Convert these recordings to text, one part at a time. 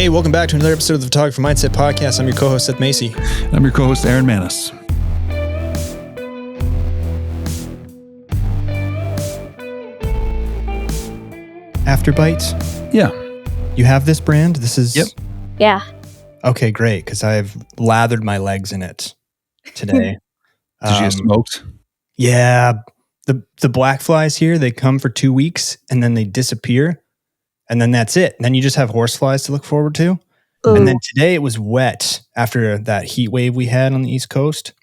Hey, welcome back to another episode of the Photographer Mindset Podcast. I'm your co-host, Seth Macy. I'm your co-host, Aaron Manis. Afterbite? Yeah. You have this brand? This is... Yep. Yeah. Okay, great, because I've lathered my legs in it today. Did you get smoked? Yeah. The black flies here, they come for 2 weeks and then they disappear. And then that's it. And then you just have horse flies to look forward to. Ooh. And then today it was wet after that heat wave we had on the East Coast.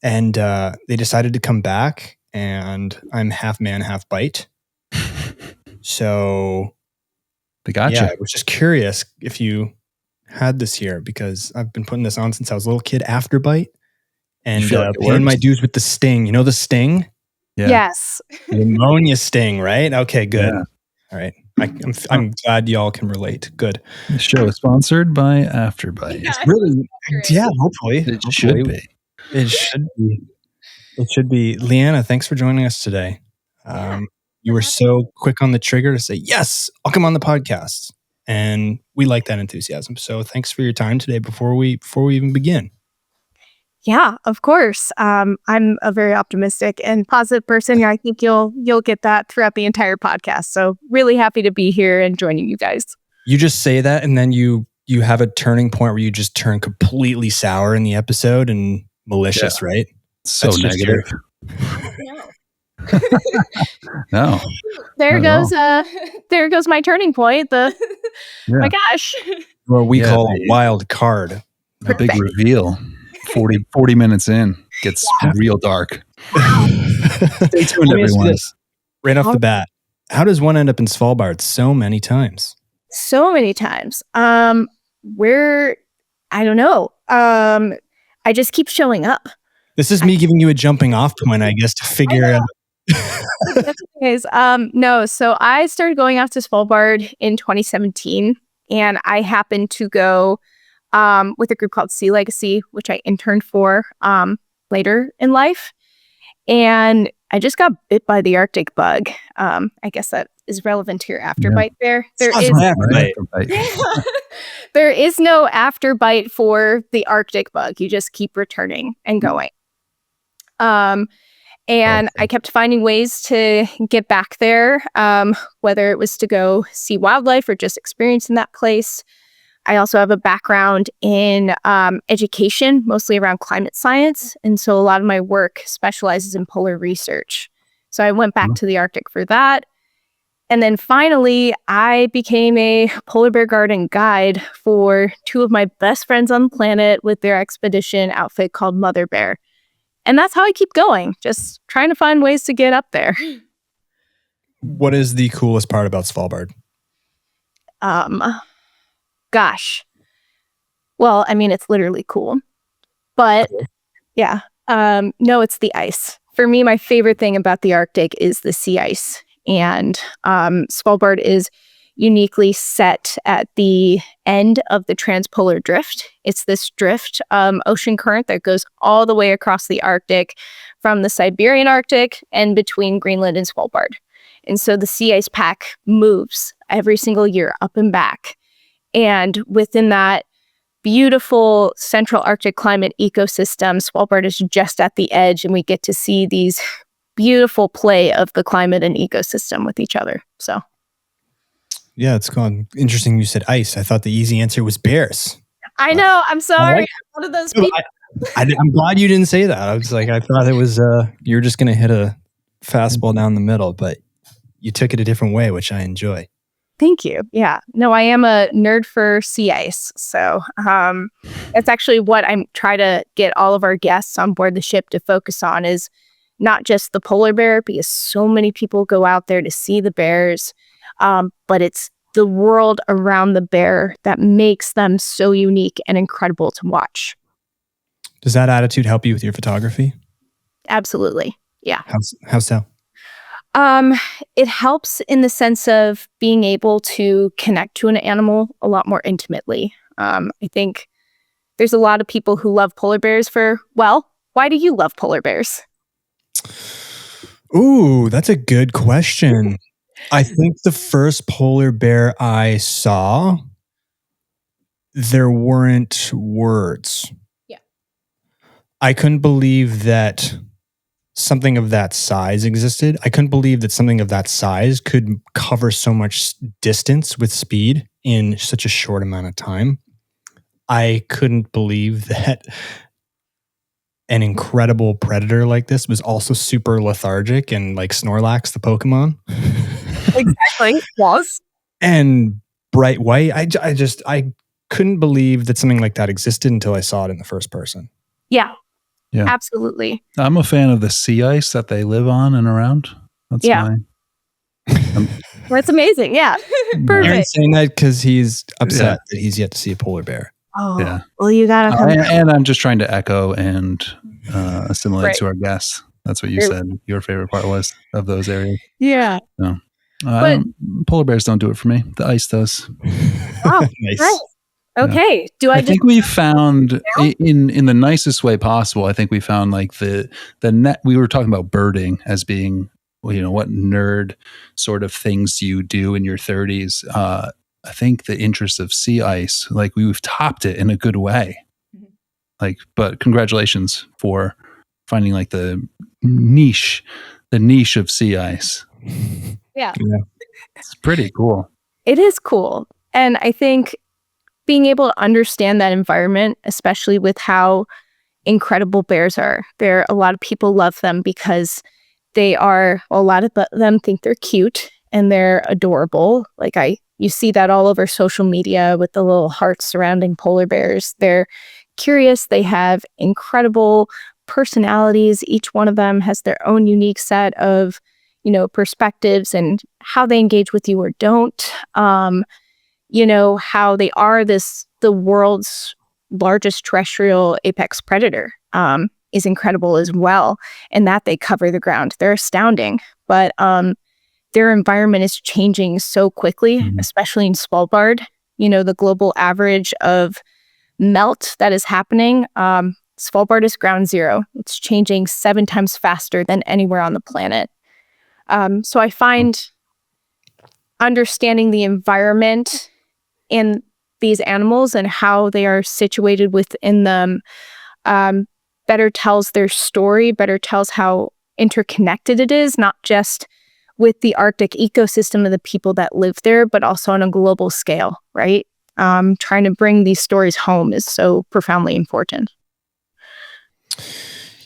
And they decided to come back, and I'm half man, half bite. So They got yeah, you. I was just curious if you had this here, because I've been putting this on since I was a little kid after bite, and You feel like it paying my works? dues with the sting. You know the sting? Yeah. Yes. The ammonia sting, right? Okay, good. Yeah. All right. I'm glad y'all can relate. Good. The show is sponsored by Afterbite. Really? Yeah, hopefully. It should be. It should be. It should be. Lianna, thanks for joining us today. You were so quick on the trigger to say, yes, I'll come on the podcast. And we like that enthusiasm. So thanks for your time today before we even begin. Yeah, of course. I'm a very optimistic and positive person. Yeah, I think you'll get that throughout the entire podcast. So really happy to be here and joining you guys. You just say that, and then you have a turning point where you just turn completely sour in the episode and malicious, right? So That's just negative. No. There Not at goes goes my turning point. Yeah. My gosh. What we Yeah, call a wild card. A big reveal. 40 minutes in. Gets real dark. Stay tuned, Let me ask you everyone. this, right off the bat. How does one end up in Svalbard so many times? So many times. Where I don't know. I just keep showing up. This is me giving you a jumping off point, I guess, to figure out. That's okay. No, so I started going out to Svalbard in 2017, and I happened to go with a group called Sea Legacy, which I interned for later in life. And I just got bit by the Arctic bug. I guess that is relevant to your afterbite there. There is no afterbite for the Arctic bug. You just keep returning and going. And I kept finding ways to get back there, whether it was to go see wildlife or just experience in that place. I also have a background in education, mostly around climate science. And so a lot of my work specializes in polar research. So I went back to the Arctic for that. And then finally, I became a polar bear garden guide for two of my best friends on the planet with their expedition outfit called Mother Bear. And that's how I keep going, just trying to find ways to get up there. What is the coolest part about Svalbard? Gosh. Well, I mean, it's literally cool. But yeah, no, it's the ice. For me, my favorite thing about the Arctic is the sea ice. And Svalbard is uniquely set at the end of the transpolar drift. It's this drift ocean current that goes all the way across the Arctic from the Siberian Arctic and between Greenland and Svalbard. And so the sea ice pack moves every single year up and back. And within that beautiful central Arctic climate ecosystem, Svalbard is just at the edge, and we get to see these beautiful play of the climate and ecosystem with each other. So, yeah, it's gone. Interesting you said ice. I thought the easy answer was bears. I know. I'm sorry. like I'm one of those people. I'm glad you didn't say that. I was like, I thought it was you were just going to hit a fastball down the middle, but you took it a different way, which I enjoy. Thank you. Yeah. No, I am a nerd for sea ice. So that's actually what I'm trying to get all of our guests on board the ship to focus on, is not just the polar bear, because so many people go out there to see the bears, but it's the world around the bear that makes them so unique and incredible to watch. Does that attitude help you with your photography? Absolutely. Yeah. How so? It helps in the sense of being able to connect to an animal a lot more intimately. I think there's a lot of people who love polar bears why do you love polar bears? Ooh, that's a good question. I think the first polar bear I saw there weren't words. Yeah. I couldn't believe that something of that size existed. I couldn't believe that something of that size could cover so much distance with speed in such a short amount of time. I couldn't believe that an incredible predator like this was also super lethargic and like Snorlax, the Pokemon. Exactly. Was. And bright white. I couldn't believe that something like that existed until I saw it in the first person. Yeah. Yeah. Absolutely. I'm a fan of the sea ice that they live on and around. That's Yeah. my. That's amazing. Yeah. Perfect. Aaron's saying that because he's upset that he's yet to see a polar bear. Oh, Yeah. well, you gotta come. And I'm just trying to echo and assimilate Right. to our guests. That's what you Right. said. Your favorite part was of those areas. Yeah. No, But- polar bears don't do it for me. The ice does. Wow. Nice. Nice. Okay. Do I I just think we found in the nicest way possible. I think we found like the net. We were talking about birding as being, well, what nerd sort of things you do in your 30s. I think the interest of sea ice, like we've topped it in a good way. Like, but congratulations for finding like the niche of sea ice. Yeah. It's pretty cool. It is cool. And I think being able to understand that environment, especially with how incredible bears are, a lot of people love them because they are, a lot of them think they're cute and they're adorable. Like you see that all over social media with the little hearts surrounding polar bears. They're curious. They have incredible personalities. Each one of them has their own unique set of, perspectives and how they engage with you or don't. How they are the world's largest terrestrial apex predator is incredible as well. And that they cover the ground. They're astounding. But their environment is changing so quickly, especially in Svalbard. The global average of melt that is happening, Svalbard is ground zero. It's changing 7 times faster than anywhere on the planet. So I find understanding the environment in these animals and how they are situated within them better tells their story, better tells how interconnected it is, not just with the Arctic ecosystem of the people that live there, but also on a global scale, right? Trying to bring these stories home is so profoundly important.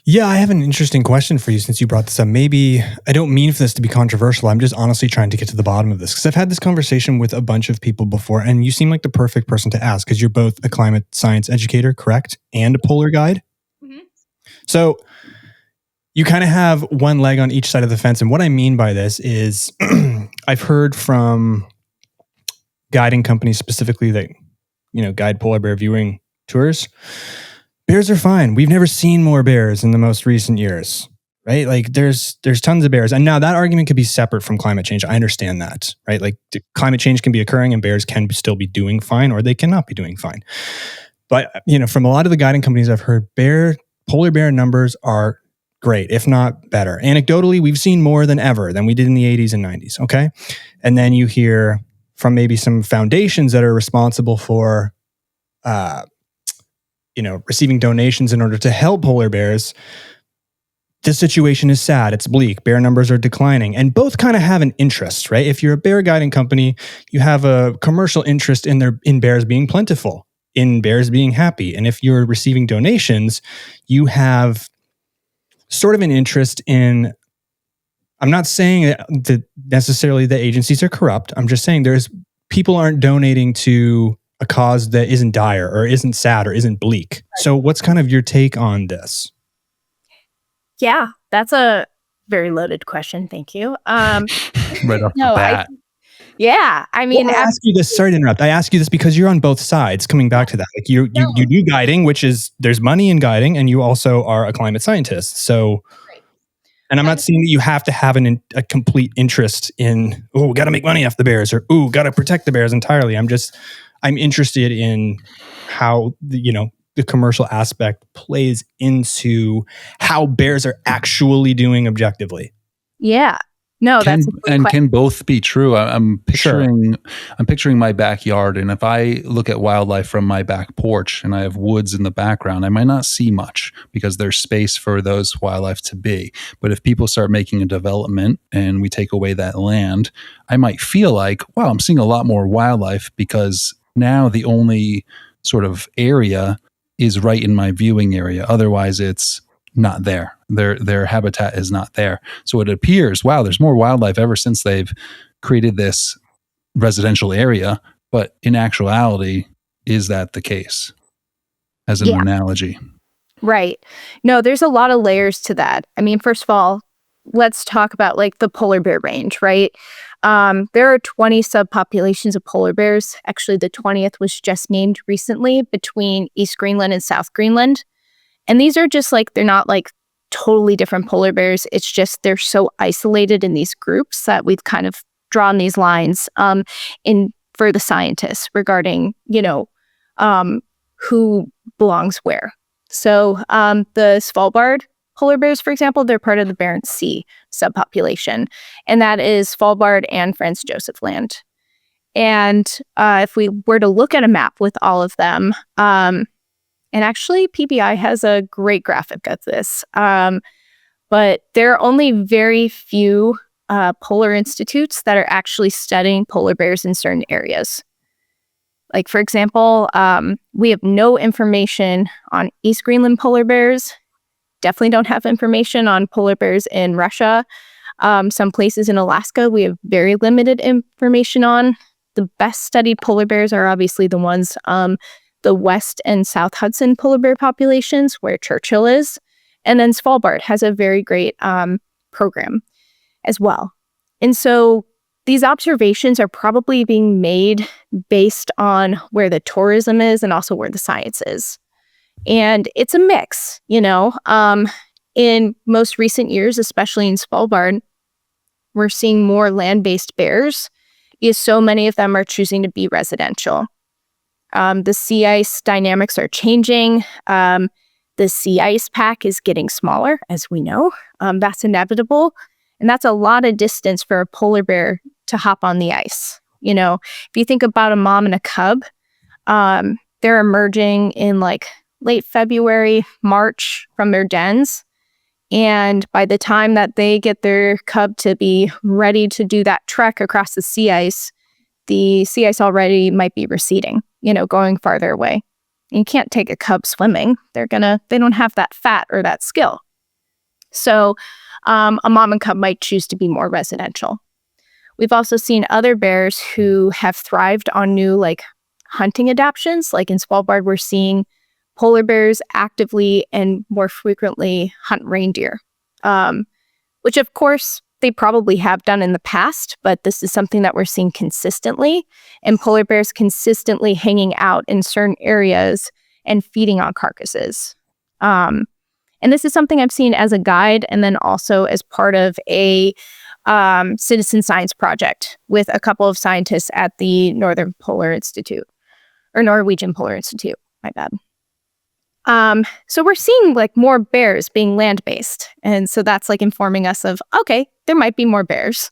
Yeah, I have an interesting question for you since you brought this up. Maybe I don't mean for this to be controversial. I'm just honestly trying to get to the bottom of this because I've had this conversation with a bunch of people before, and you seem like the perfect person to ask because you're both a climate science educator, correct? And a polar guide. Mm-hmm. So you kind of have one leg on each side of the fence. And what I mean by this is I've heard from guiding companies specifically that, guide polar bear viewing tours. Bears are fine. We've never seen more bears in the most recent years, right? Like there's tons of bears. And now that argument could be separate from climate change. I understand that, right? Like climate change can be occurring and bears can still be doing fine or they cannot be doing fine. But, from a lot of the guiding companies I've heard, polar bear numbers are great, if not better. Anecdotally, we've seen more than ever than we did in the 80s and 90s, okay? And then you hear from maybe some foundations that are responsible for receiving donations in order to help polar bears. The situation is sad. It's bleak. Bear numbers are declining. And both kind of have an interest, right? If you're a bear guiding company, you have a commercial interest in bears being plentiful, in bears being happy. And if you're receiving donations, you have sort of an interest in, I'm not saying that necessarily the agencies are corrupt. I'm just saying people aren't donating to a cause that isn't dire or isn't sad or isn't bleak. So what's kind of your take on this? Yeah, that's a very loaded question. Thank you. Right off the bat. I mean, I ask you this. Sorry to interrupt. I ask you this because you're on both sides. Coming back to that, like you do guiding, which is there's money in guiding, and you also are a climate scientist. So, and I'm not saying that you have to have a complete interest in got to make money off the bears or got to protect the bears entirely. I'm interested in how the commercial aspect plays into how bears are actually doing objectively. Yeah. No, that's a great question. Can both be true. I'm picturing my backyard, and if I look at wildlife from my back porch and I have woods in the background, I might not see much because there's space for those wildlife to be. But if people start making a development and we take away that land, I might feel like, wow, I'm seeing a lot more wildlife because now the only sort of area is right in my viewing area. Otherwise, it's not there. Their habitat is not there. So it appears, wow, there's more wildlife ever since they've created this residential area. But in actuality, is that the case? As an analogy. Right. No, there's a lot of layers to that. I mean, first of all, let's talk about like the polar bear range, right? There are 20 subpopulations of polar bears. Actually, the 20th was just named recently between East Greenland and South Greenland. And these are just like, they're not like totally different polar bears. It's just they're so isolated in these groups that we've kind of drawn these lines in for the scientists regarding, who belongs where. So the Svalbard polar bears, for example, they're part of the Barents Sea subpopulation, and that is Svalbard and Franz Josef Land. And if we were to look at a map with all of them, and actually PBI has a great graphic of this, but there are only very few polar institutes that are actually studying polar bears in certain areas. Like, for example, we have no information on East Greenland polar bears. Definitely don't have information on polar bears in Russia. Some places in Alaska, we have very limited information on. The best studied polar bears are obviously the ones, the West and South Hudson polar bear populations, where Churchill is. And then Svalbard has a very great program as well. And so these observations are probably being made based on where the tourism is and also where the science is. And it's a mix, in most recent years, especially in Svalbard, we're seeing more land-based bears because so many of them are choosing to be residential. The sea ice dynamics are changing. The sea ice pack is getting smaller, as we know. That's inevitable. And that's a lot of distance for a polar bear to hop on the ice. If you think about a mom and a cub, they're emerging in like late February, March from their dens. And by the time that they get their cub to be ready to do that trek across the sea ice already might be receding, going farther away. You can't take a cub swimming. They don't have that fat or that skill. So a mom and cub might choose to be more residential. We've also seen other bears who have thrived on new hunting adaptations. Like in Svalbard, we're seeing polar bears actively and more frequently hunt reindeer, which of course they probably have done in the past, but this is something that we're seeing consistently, and polar bears consistently hanging out in certain areas and feeding on carcasses. And this is something I've seen as a guide and then also as part of a citizen science project with a couple of scientists at the Northern Polar Institute, or Norwegian Polar Institute, my bad. So we're seeing more bears being land-based. And so that's informing us of, okay, there might be more bears.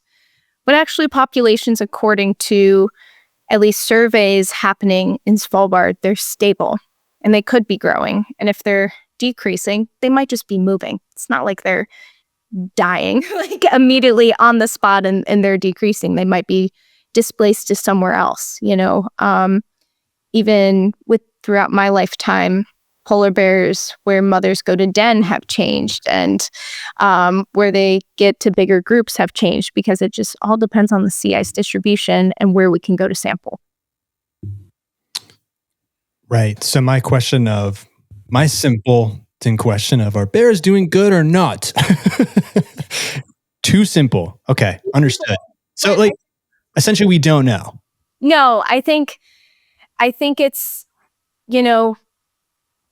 But actually populations, according to at least surveys happening in Svalbard, they're stable and they could be growing. And if they're decreasing, they might just be moving. It's not like they're dying immediately on the spot and they're decreasing. They might be displaced to somewhere else, even throughout my lifetime, polar bears where mothers go to den have changed, and where they get to bigger groups have changed, because it just all depends on the sea ice distribution and where we can go to sample. Right. So my simpleton question of, are bears doing good or not? Too simple. Okay. Understood. So essentially we don't know. No, I think it's,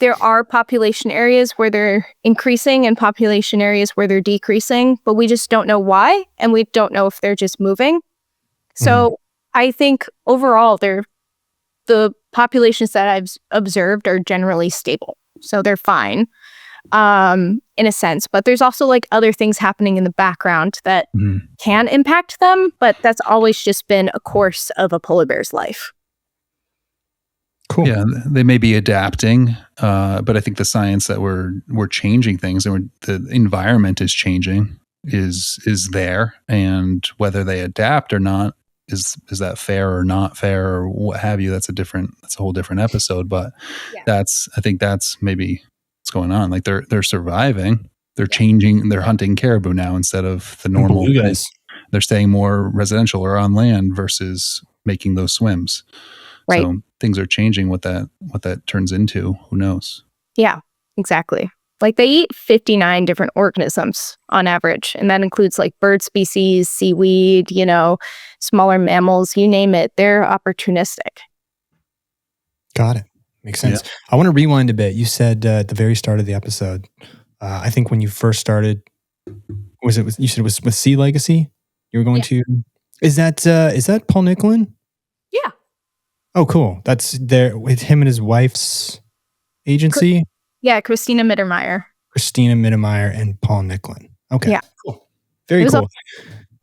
there are population areas where they're increasing and population areas where they're decreasing, but we just don't know why, and we don't know if they're just moving. So I think overall, the populations that I've observed are generally stable. So they're fine. in a sense. But there's also like other things happening in the background that Mhm. can impact them. But that's always just been a course of a polar bear's life. Cool. Yeah, they may be adapting, but I think the science that we're changing things, and the environment is changing, is there, and whether they adapt or not is that fair or not fair or what have you. That's a whole different episode. But I think that's maybe what's going on. Like they're surviving, they're changing, they're hunting caribou now instead of the normal Blue thing. guys. They're staying more residential or on land versus making those swims. Right. So things are changing. What that turns into, who knows? Yeah, exactly. Like they eat 59 different organisms on average. And that includes like bird species, seaweed, smaller mammals, you name it. They're opportunistic. Got it. Makes sense. Yeah. I want to rewind a bit. You said at the very start of the episode, I think when you first started, you said it was with Sea Legacy? You were going to, is that Paul Nicklin? Yeah. Oh, cool. That's there with him and his wife's agency? Christina Mittermeier. Christina Mittermeier and Paul Nicklin. Okay. Yeah. Cool. Very cool.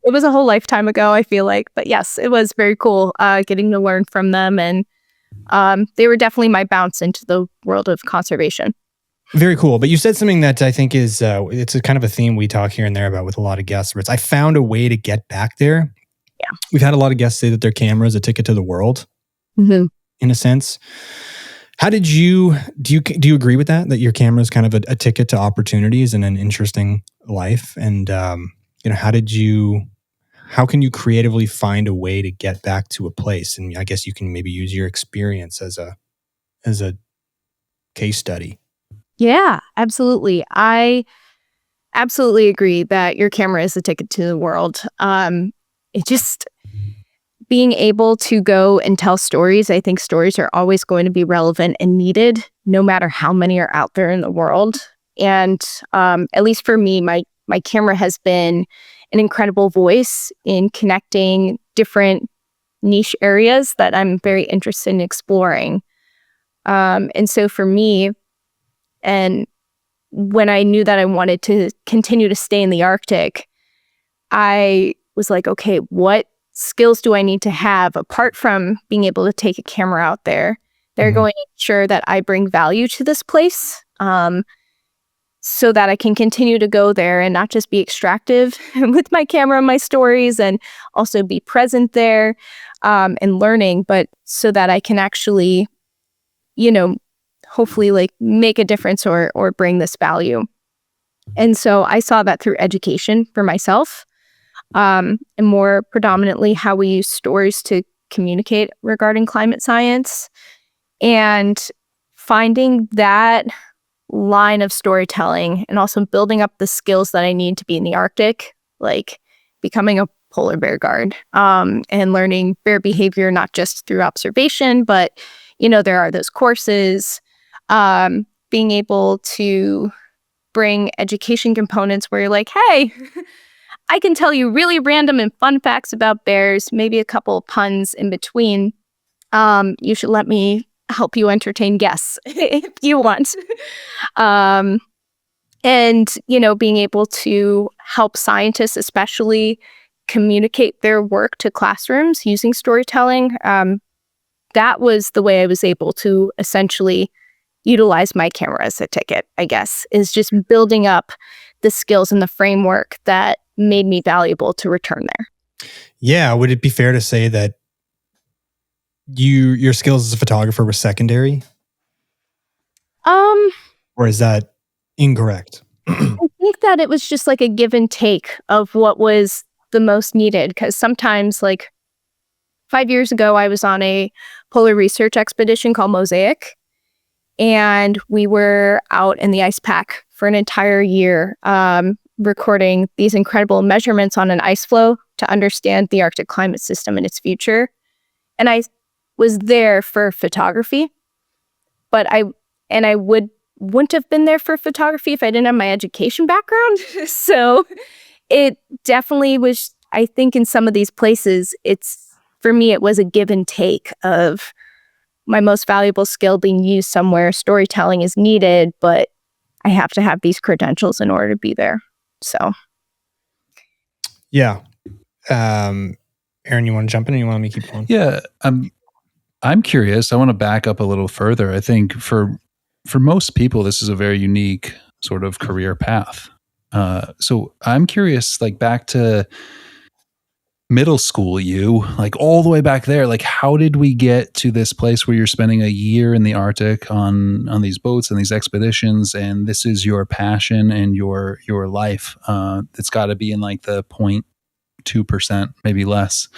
It was a whole lifetime ago, I feel like. But yes, it was very cool getting to learn from them. And they were definitely my bounce into the world of conservation. Very cool. But you said something that I think is, it's a kind of a theme we talk here and there about with a lot of guests. Where it's, I found a way to get back there. Yeah. We've had a lot of guests say that their camera is a ticket to the world, in a sense. How did do you agree with that your camera is kind of a ticket to opportunities and an interesting life? And, how can you creatively find a way to get back to a place? And I guess you can maybe use your experience as a case study. Yeah, absolutely. I absolutely agree that your camera is a ticket to the world. It just being able to go and tell stories. I think stories are always going to be relevant and needed, no matter how many are out there in the world. And at least for me, my camera has been an incredible voice in connecting different niche areas that I'm very interested in exploring. And so for me, and when I knew that I wanted to continue to stay in the Arctic, I was like, okay, what skills do I need to have apart from being able to take a camera out there? They're going to ensure that I bring value to this place, so that I can continue to go there and not just be extractive with my camera and my stories, and also be present there and learning, but so that I can actually, hopefully like make a difference or bring this value. And so I saw that through education for myself, and more predominantly how we use stories to communicate regarding climate science, and finding that line of storytelling and also building up the skills that I need to be in the Arctic, like becoming a polar bear guard, and learning bear behavior, not just through observation, but, there are those courses, being able to bring education components where you're like, hey, I can tell you really random and fun facts about bears, maybe a couple of puns in between. You should let me help you entertain guests if you want. And, being able to help scientists especially communicate their work to classrooms using storytelling. That was the way I was able to essentially utilize my camera as a ticket, I guess, is just building up the skills and the framework that made me valuable to return there. Yeah. Would it be fair to say that your skills as a photographer were secondary? Or is that incorrect? I think that it was just like a give and take of what was the most needed. Because sometimes, like 5 years ago, I was on a polar research expedition called Mosaic. And we were out in the ice pack for an entire year, recording these incredible measurements on an ice floe to understand the Arctic climate system and its future. And I was there for photography, but I wouldn't have been there for photography if I didn't have my education background. So it definitely was, I think in some of these places, for me, it was a give and take of my most valuable skill being used somewhere. Storytelling is needed, but I have to have these credentials in order to be there. So. Yeah. Aaron, you want to jump in or you want me to keep going? Yeah. I'm curious. I want to back up a little further. I think for most people, this is a very unique sort of career path. So I'm curious, like back to middle school, like all the way back there, like how did we get to this place where you're spending a year in the Arctic on these boats and these expeditions, and this is your passion and your life? It's got to be in like the 0.2%, maybe less,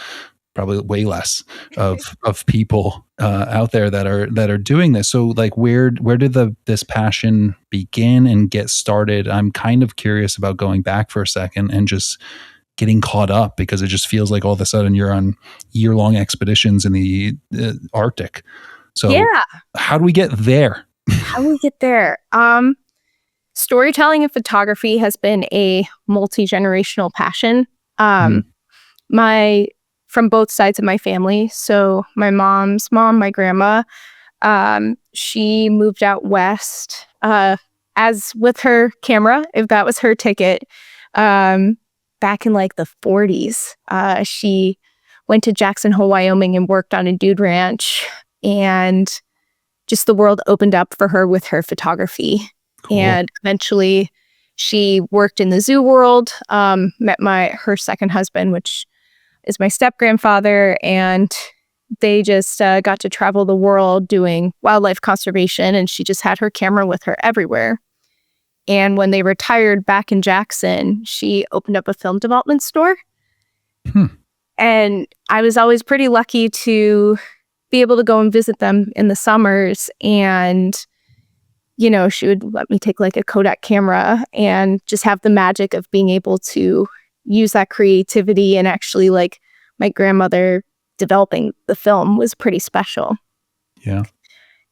probably way less of people out there that are doing this. So like where did this passion begin and get started? I'm kind of curious about going back for a second and just getting caught up, because it just feels like all of a sudden you're on year-long expeditions in the Arctic. So yeah, how do we get there? How do we get there? Storytelling and photography has been a multi-generational passion. From both sides of my family. So my mom's mom, my grandma, she moved out west as with her camera, if that was her ticket. Back in like the 40s, she went to Jackson Hole, Wyoming and worked on a dude ranch, and just the world opened up for her with her photography. Cool. And eventually she worked in the zoo world, met her second husband, which is my step-grandfather, and they just got to travel the world doing wildlife conservation, and she just had her camera with her everywhere. And when they retired back in Jackson, she opened up a film development store. And I was always pretty lucky to be able to go and visit them in the summers. And, you know, she would let me take like a Kodak camera and just have the magic of being able to use that creativity. And actually, like, my grandmother developing the film was pretty special. Yeah.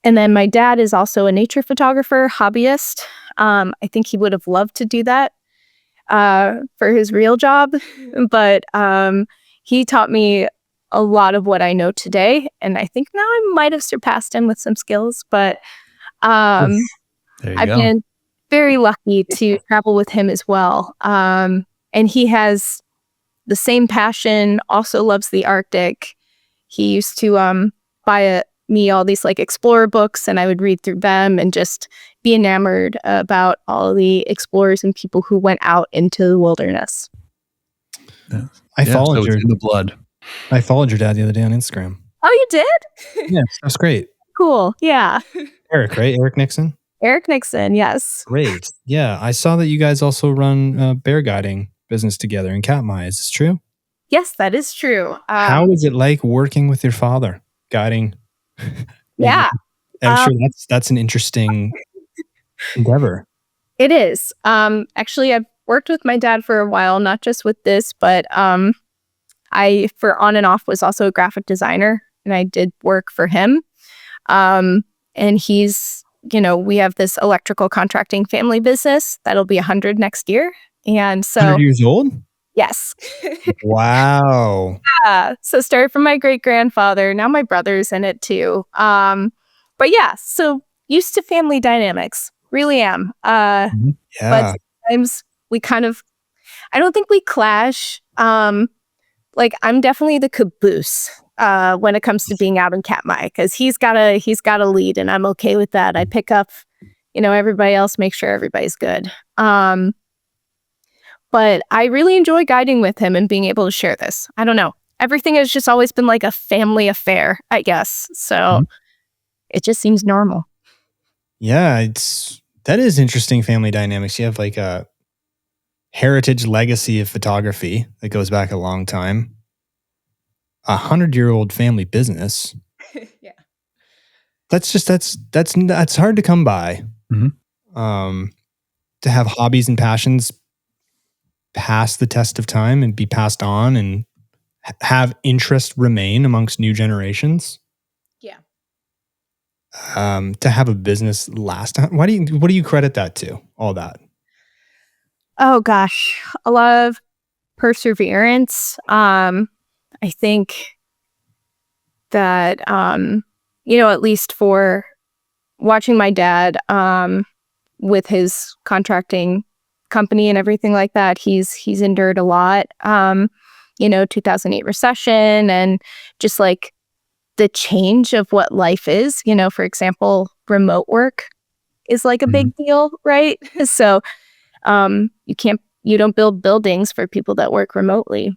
And then my dad is also a nature photographer, hobbyist. I think he would have loved to do that for his real job. But he taught me a lot of what I know today. And I think now I might have surpassed him with some skills. But I've been very lucky to travel with him as well. And he has the same passion, also loves the Arctic. He used to buy me all these like explorer books, and I would read through them and just be enamored about all the explorers and people who went out into the wilderness. I followed in the blood. I followed your dad the other day on Instagram. Oh, you did? Yeah, that's great. Cool. Yeah. Eric, right? Eric Nixon? Eric Nixon, yes. Great. Yeah, I saw that you guys also run bear guiding business together in Katmai. Is this true? Yes, that is true. How is it like working with your father, guiding? Yeah. I'm sure that's an interesting endeavor. It is. Actually, I've worked with my dad for a while, not just with this, but I, for on and off, was also a graphic designer, and I did work for him. And he's, we have this electrical contracting family business that'll be 100 next year. And so 100 years old? Yes. Wow. Yeah. So started from my great-grandfather. Now my brother's in it too. But yeah, so used to family dynamics. Really am. Yeah. But sometimes we I don't think we clash. Like, I'm definitely the caboose when it comes to being out in Katmai, because he's got a lead, and I'm okay with that. I pick up, everybody else, make sure everybody's good. But I really enjoy guiding with him and being able to share this. I don't know. Everything has just always been like a family affair, I guess. So it just seems normal. Yeah, that is interesting family dynamics. You have like a heritage legacy of photography that goes back a long time. 100-year-old family business. Yeah. That's hard to come by. Mm-hmm. To have hobbies and passions pass the test of time and be passed on and have interest remain amongst new generations. Yeah. To have a business last time. What do you credit that to? All that. Oh gosh, a lot of perseverance. I think that at least for watching my dad with his contracting company and everything like that, he's endured a lot. 2008 recession and just like the change of what life is, for example, remote work is like a big deal, right? So you don't build buildings for people that work remotely.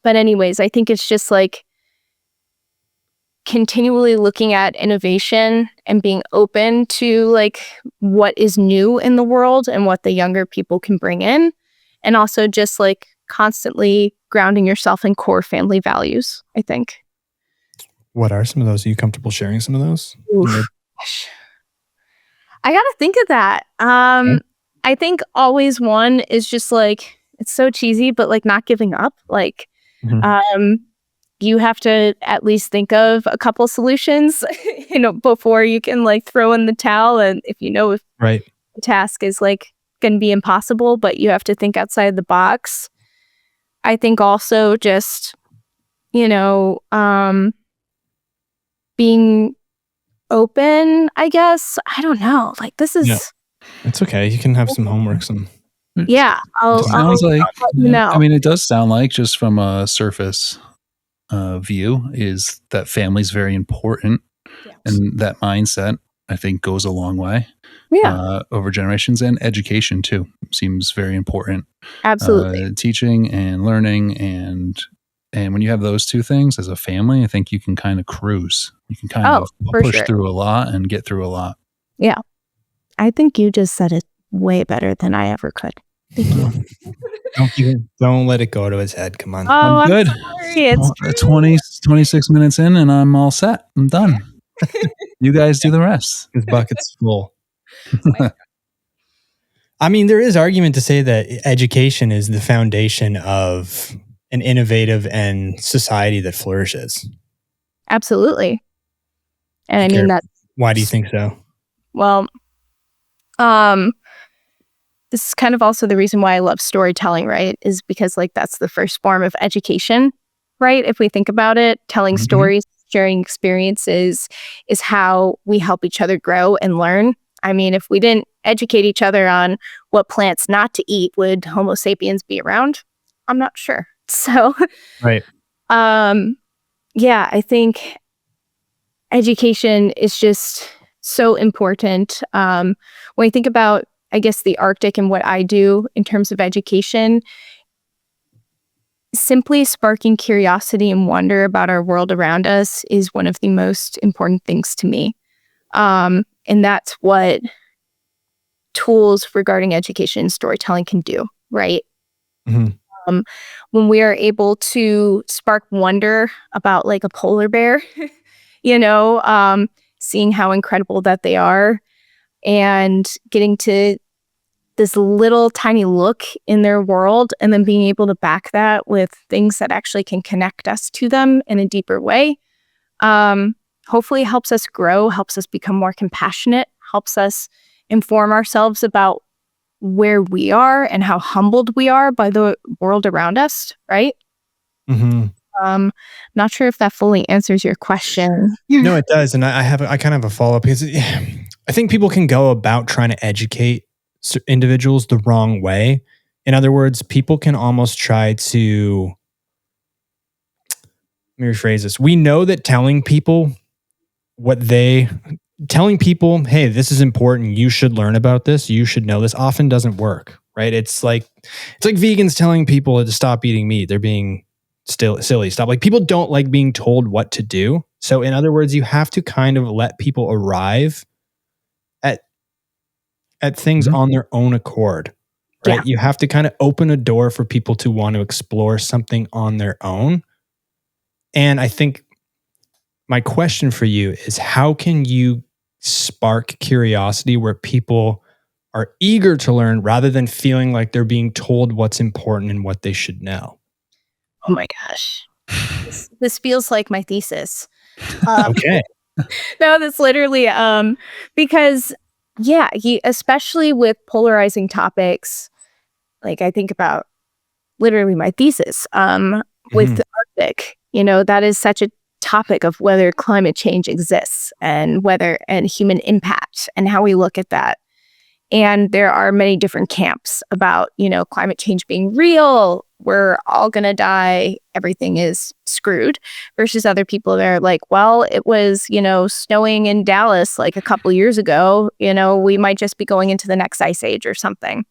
But anyways, I think it's just like continually looking at innovation and being open to like what is new in the world and what the younger people can bring in. And also just like constantly grounding yourself in core family values, I think. What are some of those? Are you comfortable sharing some of those? I got to think of that. I think always one is just like, it's so cheesy, but like not giving up. Like, you have to at least think of a couple solutions, before you can like throw in the towel. And if if right. the task is like going to be impossible, but you have to think outside the box. I think also just, being open, I guess. I don't know. Like this is... Yeah. It's okay. You can have some homework. Yeah. Sounds like, I mean, it does sound like, just from a surface view, is that family's very important. Yes. And that mindset, I think, goes a long way. Yeah. Over generations, and education too seems very important. Absolutely. Teaching and learning, and when you have those two things as a family, I think you can kind of cruise. You can kind of push through a lot and get through a lot. Yeah. I think you just said it way better than I ever could. Thank you. Don't let it go to his head. Come on. Oh, I'm good. It's 26 minutes in and I'm all set. I'm done. You guys do the rest. His bucket's full. I mean, there is argument to say that education is the foundation of an innovative and society that flourishes. Absolutely. And I mean that. Why do you think so? Well, this is kind of also the reason why I love storytelling, right? Is because like that's the first form of education, right? If we think about it, telling stories, sharing experiences is how we help each other grow and learn. I mean, if we didn't educate each other on what plants not to eat, would Homo sapiens be around? I'm not sure. So, right. Yeah, I think education is just so important. When I think about, I guess, the Arctic and what I do in terms of education, simply sparking curiosity and wonder about our world around us is one of the most important things to me. And that's what tools regarding education and storytelling can do, right? When we are able to spark wonder about like a polar bear, seeing how incredible that they are and getting to this little tiny look in their world and then being able to back that with things that actually can connect us to them in a deeper way, hopefully helps us grow, helps us become more compassionate, helps us inform ourselves about where we are and how humbled we are by the world around us, right? Not sure if that fully answers your question. No, it does. And I kind of have a follow-up because I think people can go about trying to educate individuals the wrong way. In other words, people can almost try to, let me rephrase this. We know that telling people, hey, this is important, you should learn about this, you should know this, often doesn't work, right? It's like vegans telling people to stop eating meat. They're being still silly. Stop. Like, people don't like being told what to do. So in other words, you have to kind of let people arrive at things on their own accord, right? Yeah. You have to kind of open a door for people to want to explore something on their own. And I think my question for you is, how can you spark curiosity where people are eager to learn rather than feeling like they're being told what's important and what they should know? Oh my gosh. This feels like my thesis. Okay. No, that's literally because especially with polarizing topics, like I think about literally my thesis with the Arctic. That is such a topic of whether climate change exists and human impact and how we look at that. And there are many different camps about, climate change being real. We're all going to die. Everything is screwed. Versus other people that are like, well, it was, snowing in Dallas like a couple years ago. We might just be going into the next ice age or something.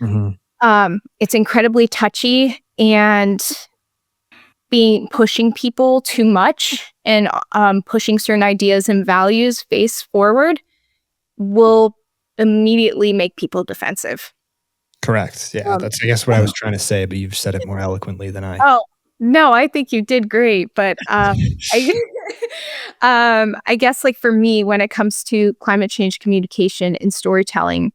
It's incredibly touchy, and pushing people too much and pushing certain ideas and values face forward will immediately make people defensive. Correct. Yeah, that's, I guess, what I was trying to say, but you've said it more eloquently than I. Oh, no, I think you did great. But I guess, like, for me, when it comes to climate change communication and storytelling,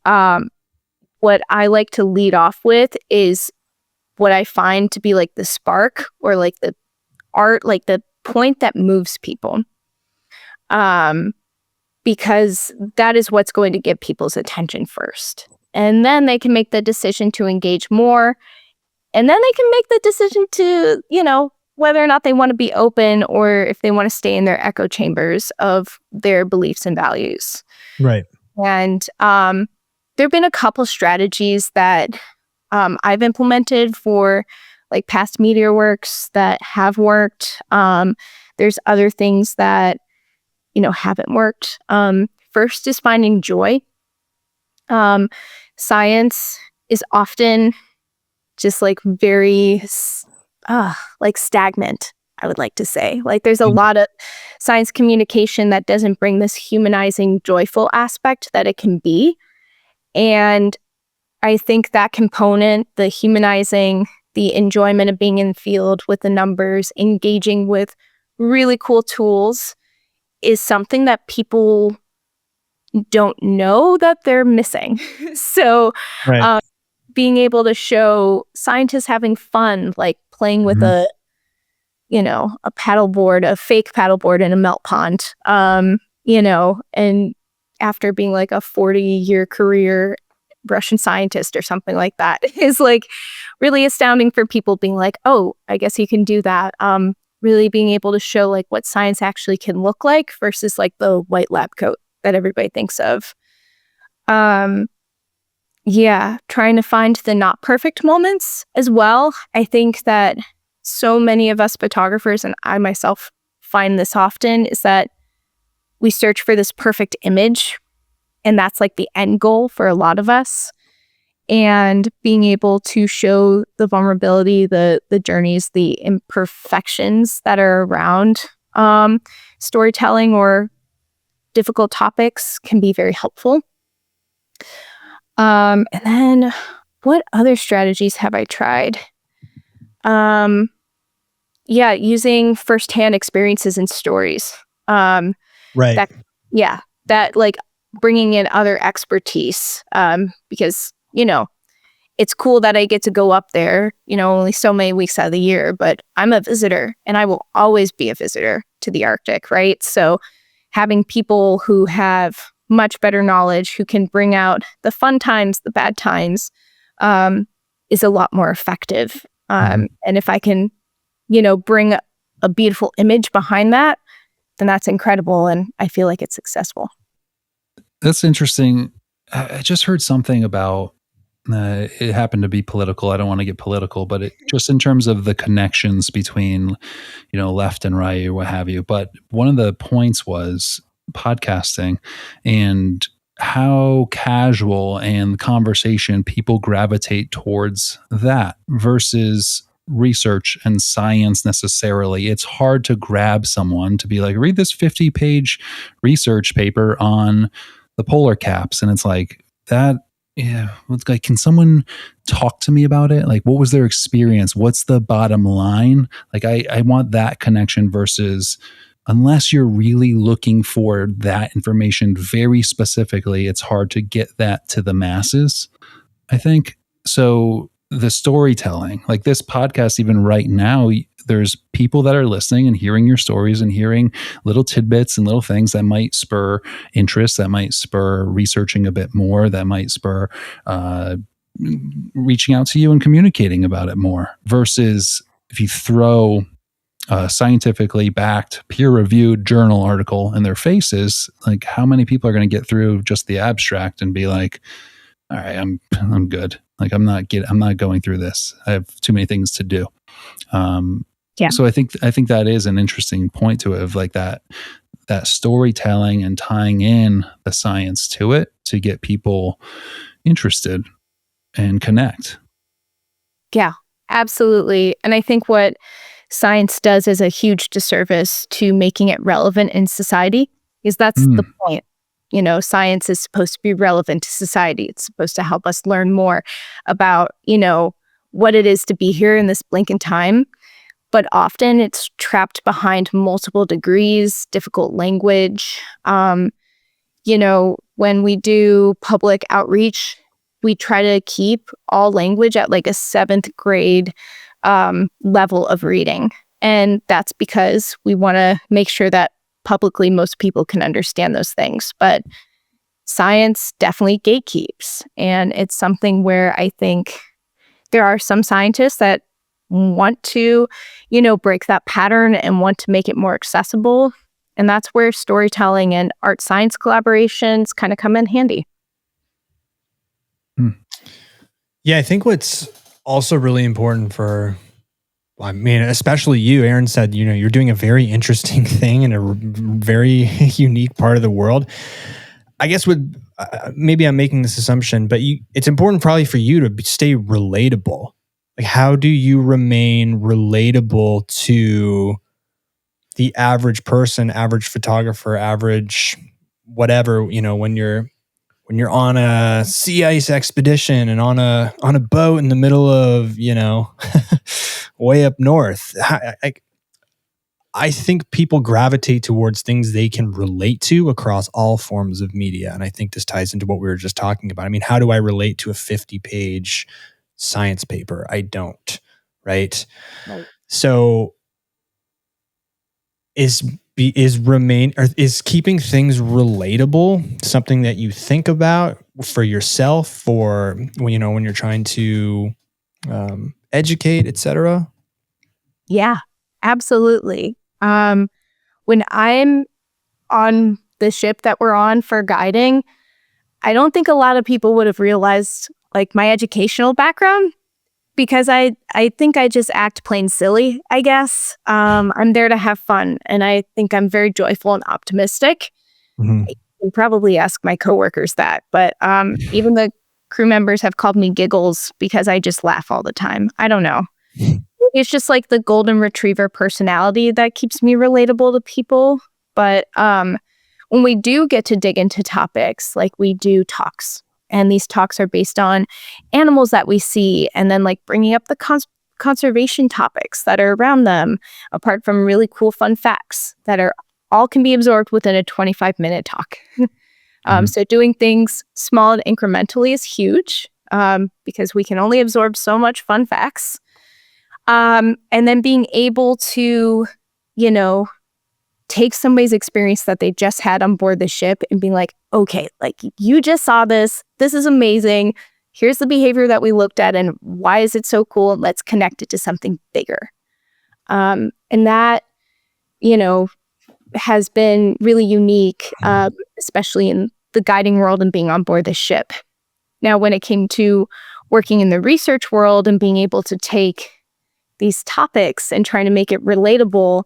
what I like to lead off with is what I find to be like the spark, or like the art, like the point that moves people. Because that is what's going to get people's attention first. And then they can make the decision to engage more. And then they can make the decision to, whether or not they want to be open, or if they want to stay in their echo chambers of their beliefs and values. Right. And there have been a couple strategies that I've implemented for like past media works that have worked. There's other things that haven't worked. First is finding joy. Science is often just like very like stagnant, I would like to say. Like, there's a lot of science communication that doesn't bring this humanizing, joyful aspect that it can be. And I think that component, the humanizing, the enjoyment of being in the field with the numbers, engaging with really cool tools, is something that people don't know that they're missing. So Right. Being able to show scientists having fun, like playing with a paddleboard, a fake paddleboard in a melt pond, and after being like a 40-year career Russian scientist or something like that, is like really astounding for people, being like, oh, I guess you can do that. Really being able to show like what science actually can look like versus like the white lab coat that everybody thinks of. Trying to find the not perfect moments as well. I think that so many of us photographers, and I myself find this often, is that we search for this perfect image, and that's like the end goal for a lot of us. And being able to show the vulnerability, the journeys, the imperfections that are around storytelling or difficult topics can be very helpful. And then what other strategies have I tried? Using firsthand experiences and stories. Right. That like bringing in other expertise, because it's cool that I get to go up there, only so many weeks out of the year, but I'm a visitor, and I will always be a visitor to the Arctic, right? So having people who have much better knowledge, who can bring out the fun times, the bad times, is a lot more effective. And if I can, bring a beautiful image behind that, then that's incredible, and I feel like it's successful. That's interesting. I just heard something about, it happened to be political. I don't want to get political, but just in terms of the connections between, left and right or what have you. But one of the points was podcasting and how casual and conversation people gravitate towards that versus research and science necessarily. It's hard to grab someone to be like, read this 50-page research paper on the polar caps. And it's like that. Yeah. It's like, can someone talk to me about it? Like, what was their experience? What's the bottom line? Like, I want that connection versus, unless you're really looking for that information very specifically, it's hard to get that to the masses, I think. So the storytelling, like this podcast, even right now, there's people that are listening and hearing your stories and hearing little tidbits and little things that might spur interest, that might spur researching a bit more, that might spur reaching out to you and communicating about it more. Versus if you throw scientifically backed, peer-reviewed journal article in their faces, like how many people are going to get through just the abstract and be like, all right, I'm good. Like I'm not going through this. I have too many things to do. So I think that is an interesting point to it, of like that storytelling and tying in the science to it to get people interested and connect. Yeah, absolutely. And I think what science does is a huge disservice to making it relevant in society, because that's the point. Science is supposed to be relevant to society. It's supposed to help us learn more about, what it is to be here in this blink in time. But often it's trapped behind multiple degrees, difficult language. When we do public outreach, we try to keep all language at like a 7th grade level of reading. And that's because we want to make sure that publicly most people can understand those things. But science definitely gatekeeps. And it's something where I think there are some scientists that want to, break that pattern and want to make it more accessible. And that's where storytelling and art science collaborations kind of come in handy. Yeah, I think what's also really important especially you, Aaron said, you're doing a very interesting thing in a very unique part of the world. I guess maybe I'm making this assumption, but it's important probably for you to stay relatable. Like, how do you remain relatable to the average person, average photographer, average whatever, when you're on a sea ice expedition and on a boat in the middle of, way up north? I think people gravitate towards things they can relate to across all forms of media. And I think this ties into what we were just talking about. I mean, how do I relate to a 50-page science paper? I don't, right? So is keeping things relatable something that you think about for yourself, or when you're trying to educate, etc.? Yeah, absolutely. When I'm on the ship that we're on for guiding, I don't think a lot of people would have realized like my educational background, because I think I just act plain silly, I guess. I'm there to have fun, and I think I'm very joyful and optimistic. Mm-hmm. I can probably ask my coworkers that, but even the crew members have called me Giggles because I just laugh all the time. I don't know. It's just like the golden retriever personality that keeps me relatable to people. But when we do get to dig into topics, like we do talks, and these talks are based on animals that we see, and then like bringing up the conservation topics that are around them, apart from really cool fun facts that all can be absorbed within a 25-minute talk. So doing things small and incrementally is huge, because we can only absorb so much fun facts. And then being able to, take somebody's experience that they just had on board the ship and being like, okay, like you just saw this. This is amazing. Here's the behavior that we looked at and why is it so cool? Let's connect it to something bigger. And that, has been really unique, especially in the guiding world and being on board the ship. Now, when it came to working in the research world and being able to take these topics and trying to make it relatable,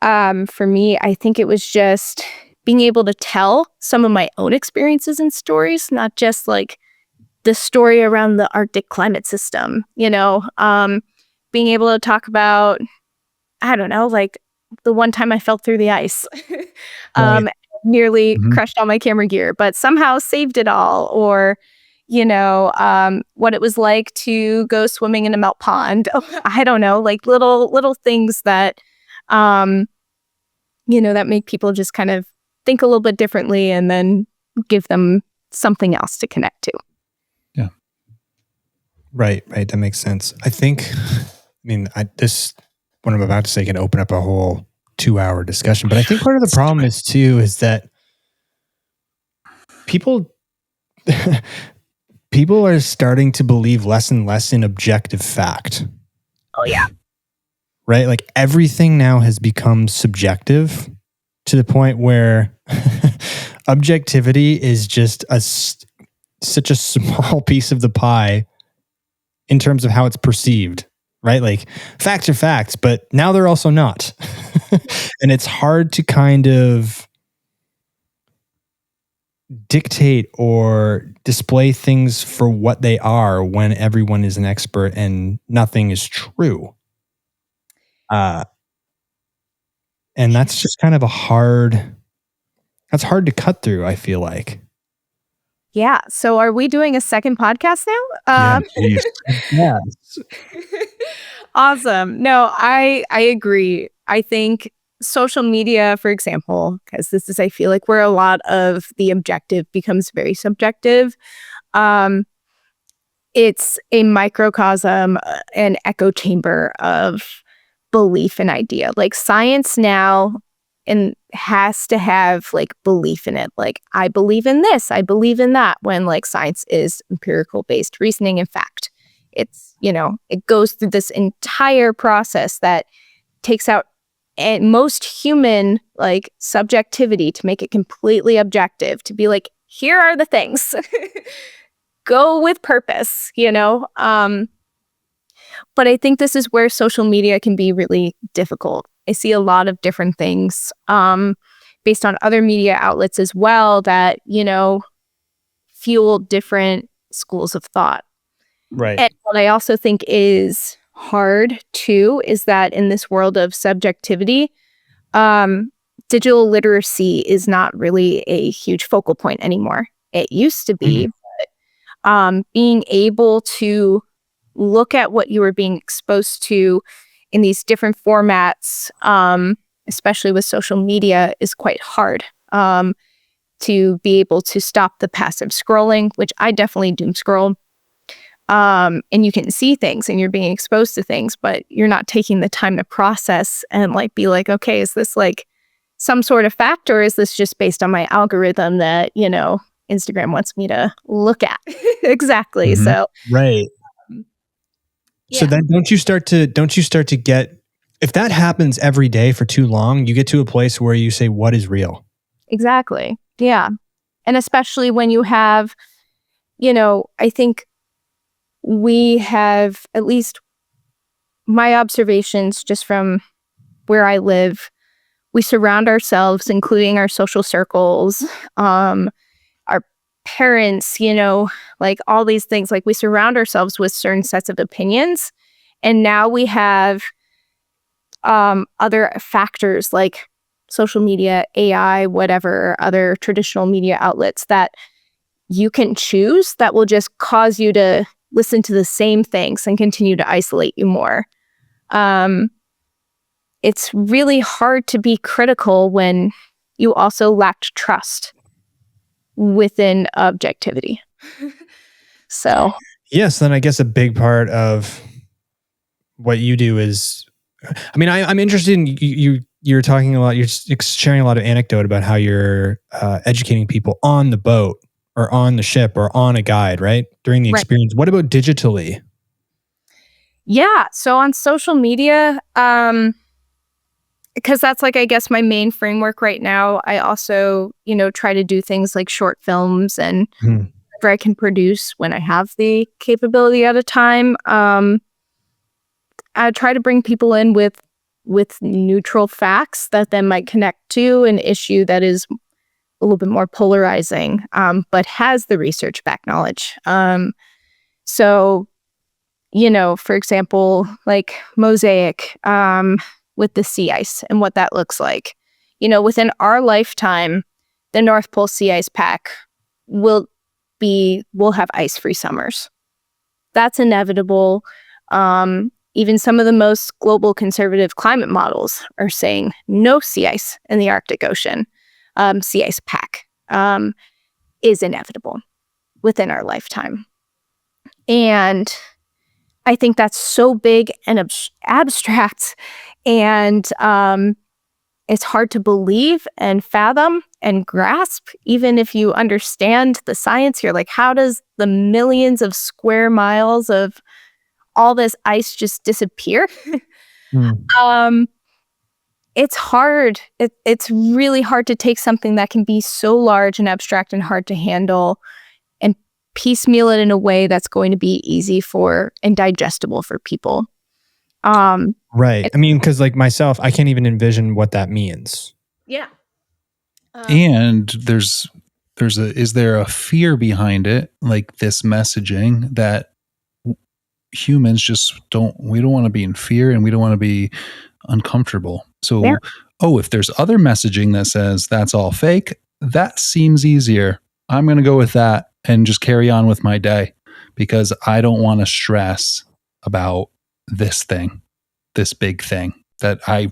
for me, I think it was just being able to tell some of my own experiences and stories, not just like the story around the Arctic climate system, being able to talk about, I don't know, like the one time I fell through the ice, nearly crushed all my camera gear, but somehow saved it all. Or, what it was like to go swimming in a melt pond. I don't know, like little things that, that make people just kind of think a little bit differently and then give them something else to connect to. Yeah. Right. That makes sense. I think, what I'm about to say can open up a whole 2-hour discussion, but I think part of the problem is that people are starting to believe less and less in objective fact. Oh yeah. right? Like everything now has become subjective to the point where objectivity is just such a small piece of the pie in terms of how it's perceived, right? Like facts are facts, but now they're also not. And it's hard to kind of dictate or display things for what they are when everyone is an expert and nothing is true. And that's just kind of that's hard to cut through, I feel like. Yeah. So are we doing a second podcast now? Yes. Awesome. No, I agree. I think social media, for example, because this is, I feel like where a lot of the objective becomes very subjective. It's a microcosm, an echo chamber of belief and idea. Like science now and has to have like belief in it. Like I believe in this, I believe in that, when like science is empirical based reasoning and fact. It's, it goes through this entire process that takes out most human like subjectivity to make it completely objective, to be like, here are the things. Go with purpose, But I think this is where social media can be really difficult. I see a lot of different things based on other media outlets as well that, fuel different schools of thought. Right. And what I also think is hard too is that in this world of subjectivity, digital literacy is not really a huge focal point anymore. It used to be, but being able to look at what you were being exposed to in these different formats, especially with social media, is quite hard. To be able to stop the passive scrolling, which I definitely doom scroll. And you can see things and you're being exposed to things, but you're not taking the time to process and like be like, okay, is this like some sort of fact, or is this just based on my algorithm that, Instagram wants me to look at? Exactly. Mm-hmm. So right. So then don't you start to get, if that happens every day for too long, you get to a place where you say, what is real? Exactly. Yeah. And especially when you have, I think we have, at least my observations just from where I live, we surround ourselves, including our social circles, our parents, like all these things, like we surround ourselves with certain sets of opinions. And now we have other factors like social media, AI, whatever, other traditional media outlets that you can choose that will just cause you to listen to the same things and continue to isolate you more. It's really hard to be critical when you also lacked trust within objectivity. So yes, then I guess a big part of what you do is, I mean, I'm interested in you're talking a lot, you're sharing a lot of anecdote about how you're educating people on the boat or on the ship or on a guide, right? During the experience. What about digitally? Yeah. So on social media, because that's like, I guess, my main framework right now. I also, try to do things like short films and whatever I can produce when I have the capability at a time. I try to bring people in with neutral facts that then might connect to an issue that is a little bit more polarizing, but has the research back knowledge. So, for example, like Mosaic with the sea ice and what that looks like. Within our lifetime, the North Pole sea ice pack will have ice-free summers. That's inevitable. Even some of the most global conservative climate models are saying no sea ice in the Arctic Ocean. Sea ice pack is inevitable within our lifetime. And I think that's so big and abstract, and it's hard to believe and fathom and grasp. Even if you understand the science, you're like, how does the millions of square miles of all this ice just disappear? It's hard. It's really hard to take something that can be so large and abstract and hard to handle and piecemeal it in a way that's going to be easy for and digestible for people. Right. I mean, because like myself, I can't even envision what that means. Yeah. And is there a fear behind it, like this messaging that humans just we don't want to be in fear and we don't want to be uncomfortable. So, yeah. If there's other messaging that says that's all fake, that seems easier. I'm going to go with that and just carry on with my day because I don't want to stress about this big thing that I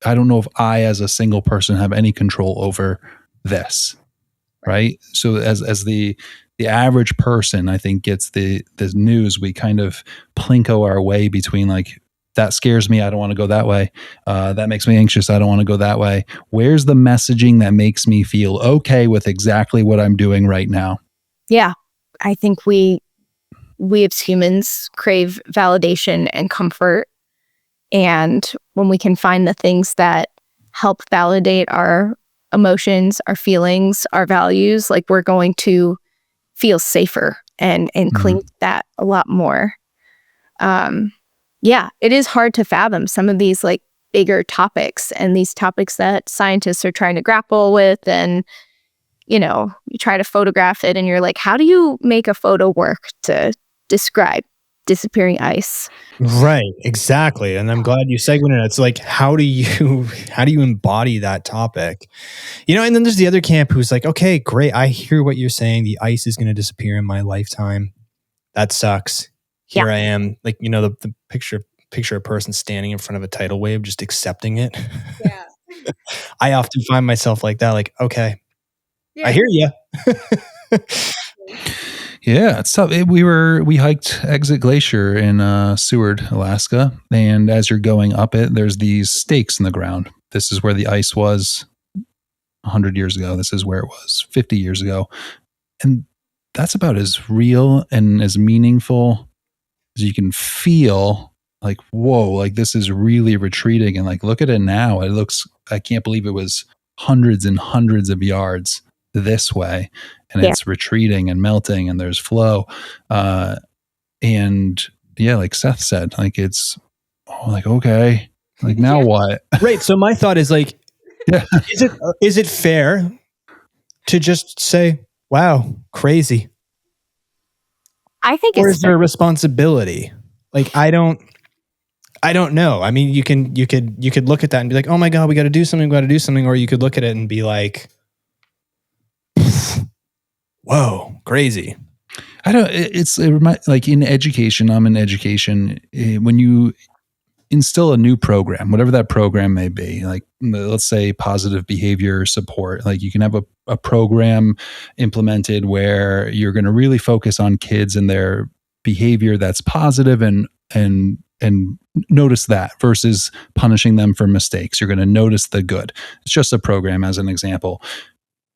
don't know if I as a single person have any control over this. Right. So as the average person, I think gets the news, we kind of plinko our way between like, that scares me, I don't want to go that way. That makes me anxious, I don't want to go that way. Where's the messaging that makes me feel okay with exactly what I'm doing right now? Yeah. I think we as humans crave validation and comfort. And when we can find the things that help validate our emotions, our feelings, our values, like we're going to feel safer and cling to that a lot more. Yeah, it is hard to fathom some of these like bigger topics and these topics that scientists are trying to grapple with. And, you try to photograph it and you're like, how do you make a photo work to describe disappearing ice? Right, exactly. And I'm glad you segmented it. It's like, how do you embody that topic? And then there's the other camp who's like, okay, great. I hear what you're saying. The ice is going to disappear in my lifetime. That sucks. Here I am, like, the picture a person standing in front of a tidal wave, just accepting it. Yeah. I often find myself like that, like, okay, I hear you. Yeah, it's tough. We hiked Exit Glacier in Seward, Alaska, and as you're going up it, there's these stakes in the ground. This is where the ice was 100 years ago. This is where it was 50 years ago. And that's about as real and as meaningful as you can feel. Like, whoa, like this is really retreating. And like, look at it now. I can't believe it was hundreds and hundreds of yards this way. And it's retreating and melting and there's flow. And yeah, like Seth said, like it's like, okay, like now what? Right. So my thought is like, is it fair to just say, wow, crazy? I think or is there a responsibility? Like, I don't know. I mean, you could look at that and be like, oh my God, we got to do something. Or you could look at it and be like, whoa, crazy. Like in education, I'm in education. When you instill a new program, whatever that program may be, like let's say positive behavior support, like you can have a program implemented where you're going to really focus on kids and their behavior that's positive and notice that versus punishing them for mistakes. You're going to notice the good. It's just a program as an example.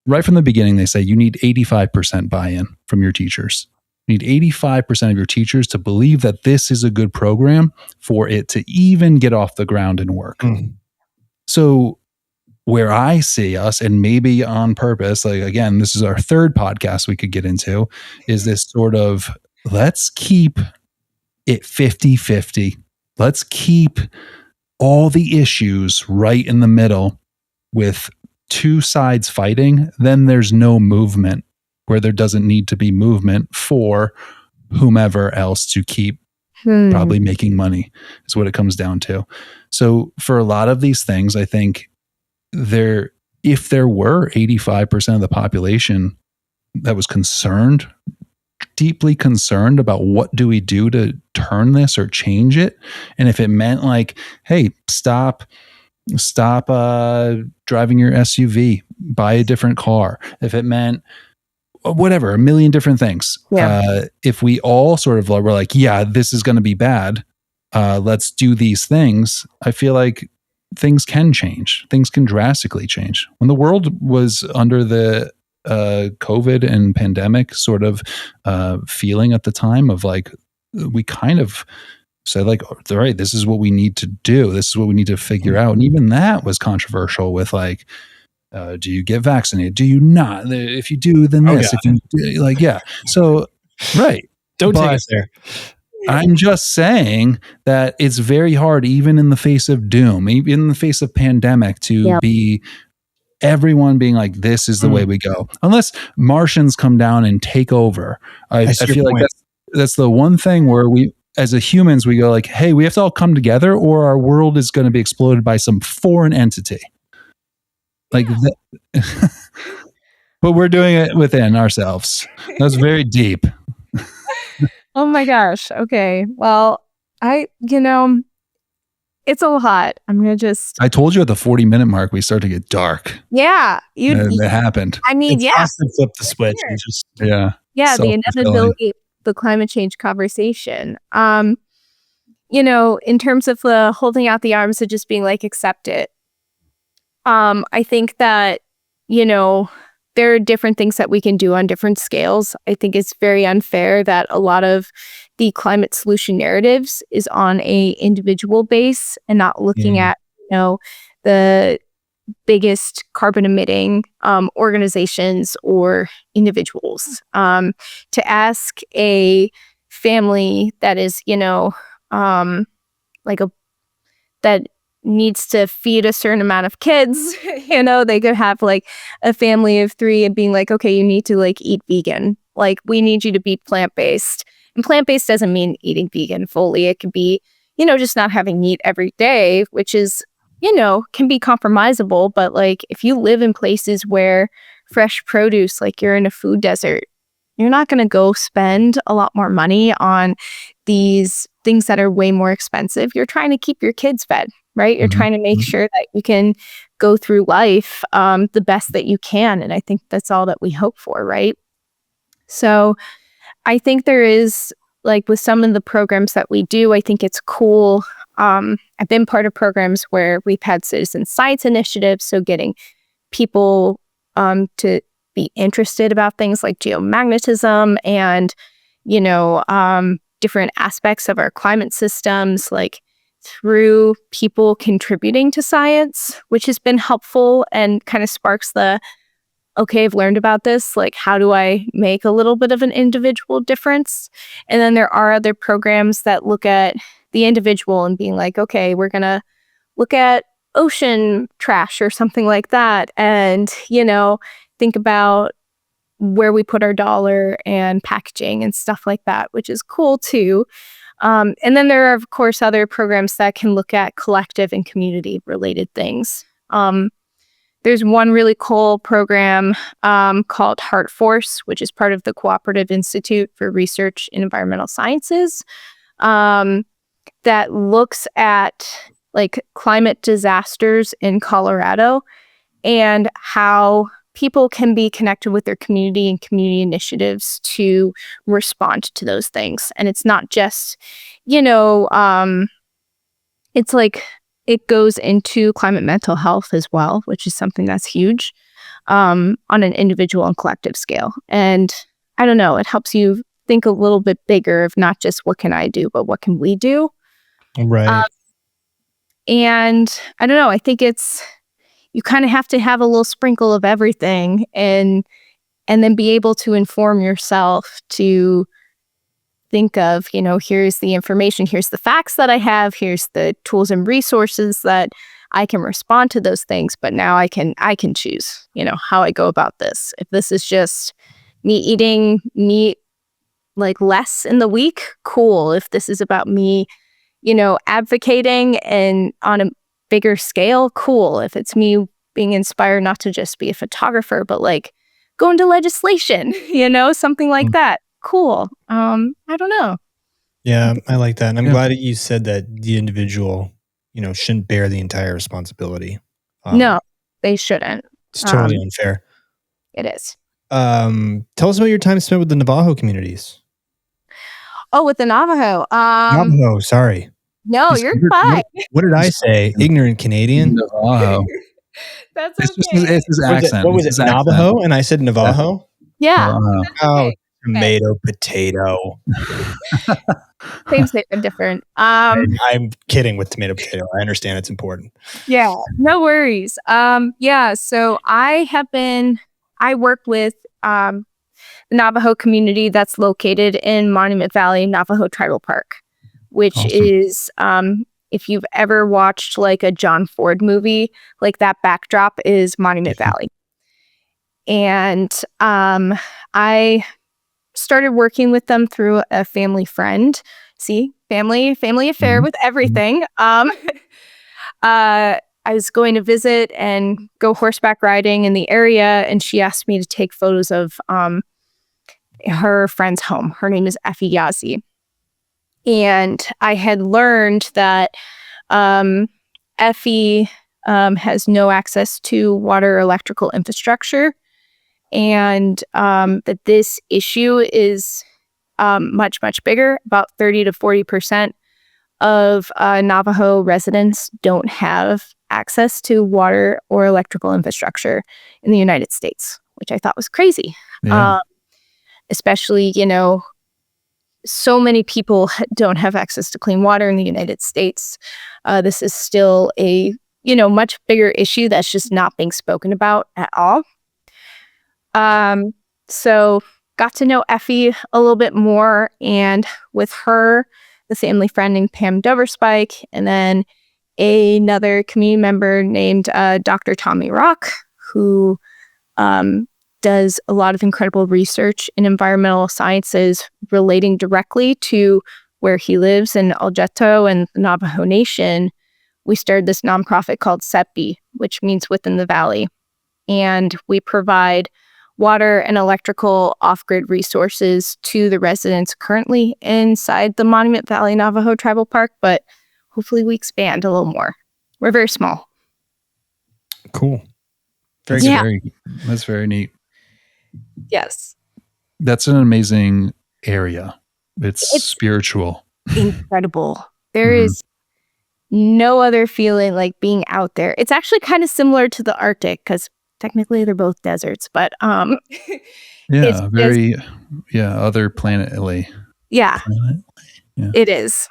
Right from the beginning, they say you need 85% buy-in from your teachers. You need 85% of your teachers to believe that this is a good program for it to even get off the ground and work. So where I see us, and maybe on purpose, like again, this is our third podcast we could get into, is this sort of, let's keep it 50-50. Let's keep all the issues right in the middle with two sides fighting. Then there's no movement where there doesn't need to be movement for whomever else to keep probably making money is what it comes down to. So for a lot of these things, I think if there were 85% of the population that was deeply concerned about what do we do to turn this or change it. And if it meant like, hey, stop driving your SUV, buy a different car. If it meant whatever, a million different things. If we all sort of were like, yeah, this is going to be bad. Let's do these things. I feel like things can change. Things can drastically change. When the world was under the COVID and pandemic sort of feeling at the time of like, we kind of said like, all right, this is what we need to do. This is what we need to figure out. And even that was controversial with like, do you get vaccinated? Do you not? If you do, then this. If you do, like, yeah. So, right. Don't take us there. I'm just saying that it's very hard, even in the face of doom, even in the face of pandemic, to be everyone being like, this is the way we go. Unless Martians come down and take over. I feel like that's the one thing where we, as a humans, we go like, hey, we have to all come together or our world is going to be exploded by some foreign entity. Like that. But we're doing it within ourselves. That's very deep. Oh my gosh. Okay. Well, it's a lot. I told you at the 40-minute mark, we start to get dark. Yeah. It happened. I mean, it's fast to flip the switch and just, the inevitability, the climate change conversation. In terms of the holding out the arms and just being like, accept it. I think that, there are different things that we can do on different scales. I think it's very unfair that a lot of the climate solution narratives is on a individual base and not looking at, the biggest carbon emitting organizations or individuals. To ask a family that is, that needs to feed a certain amount of kids, they could have like a family of 3 and being like, okay, you need to like eat vegan. Like we need you to be plant-based. And plant-based doesn't mean eating vegan fully. It could be, just not having meat every day, which is, can be compromisable. But like if you live in places where fresh produce, like you're in a food desert, you're not going to go spend a lot more money on these things that are way more expensive. You're trying to keep your kids fed, right? You're trying to make sure that you can go through life the best that you can. And I think that's all that we hope for, right? So I think there is, like with some of the programs that we do, I think it's cool. I've been part of programs where we've had citizen science initiatives. So getting people to be interested about things like geomagnetism and, different aspects of our climate systems, like through people contributing to science, which has been helpful and kind of sparks the, okay, I've learned about this. Like, how do I make a little bit of an individual difference? And then there are other programs that look at the individual and being like, okay, we're going to look at ocean trash or something like that. And, think about where we put our dollar and packaging and stuff like that, which is cool too. And then there are, of course, other programs that can look at collective and community related things. There's one really cool program called Heart Force, which is part of the Cooperative Institute for Research in Environmental Sciences, that looks at like climate disasters in Colorado and how people can be connected with their community and community initiatives to respond to those things. And it's not just, it's like it goes into climate mental health as well, which is something that's huge on an individual and collective scale. And I don't know, it helps you think a little bit bigger of not just what can I do, but what can we do? Right. And I don't know, I think you kind of have to have a little sprinkle of everything and then be able to inform yourself to think of, here's the information, here's the facts that I have, here's the tools and resources that I can respond to those things. But now I can choose, how I go about this. If this is just me eating meat like less in the week, cool. If this is about me, advocating and on a bigger scale, cool. If it's me being inspired not to just be a photographer, but like go into legislation, something like that. Cool. I don't know. Yeah, I like that. And I'm glad that you said that the individual, shouldn't bear the entire responsibility. No, they shouldn't. It's totally unfair. It is. Tell us about your time spent with the Navajo communities. Oh, with the Navajo. Navajo, sorry. No, you're fine. What did I say? Ignorant Canadian? Navajo. That's okay. It's his accent. What was it? Navajo? And I said Navajo? Yeah. Oh, Tomato, potato. Same, but different. I'm kidding with tomato, potato. I understand it's important. Yeah, no worries. So I work with the Navajo community that's located in Monument Valley Navajo Tribal Park, which Awesome. is if you've ever watched like a John Ford movie, like that backdrop is Monument Valley. And I started working with them through a family friend. See, family affair with everything. I was going to visit and go horseback riding in the area, and she asked me to take photos of her friend's home. Her name is Effie Yazzie. And I had learned that Effie has no access to water or electrical infrastructure, and that this issue is much, much bigger. About 30 to 40% of Navajo residents don't have access to water or electrical infrastructure in the United States, which I thought was crazy. Yeah. Especially, so many people don't have access to clean water in the United States. This is still a, much bigger issue that's just not being spoken about at all. So got to know Effie a little bit more, and with her, the family friend named Pam Doverspike, and then another community member named Dr. Tommy Rock, who does a lot of incredible research in environmental sciences relating directly to where he lives in Aljeto and the Navajo Nation. We started this nonprofit called SEPI, which means Within the Valley. And we provide water and electrical off-grid resources to the residents currently inside the Monument Valley Navajo Tribal Park, but hopefully we expand a little more. We're very small. Cool. That's very neat. Yes. That's an amazing area. It's spiritual. Incredible. There is no other feeling like being out there. It's actually kind of similar to the Arctic because technically they're both deserts, but other planetly. Yeah. It is.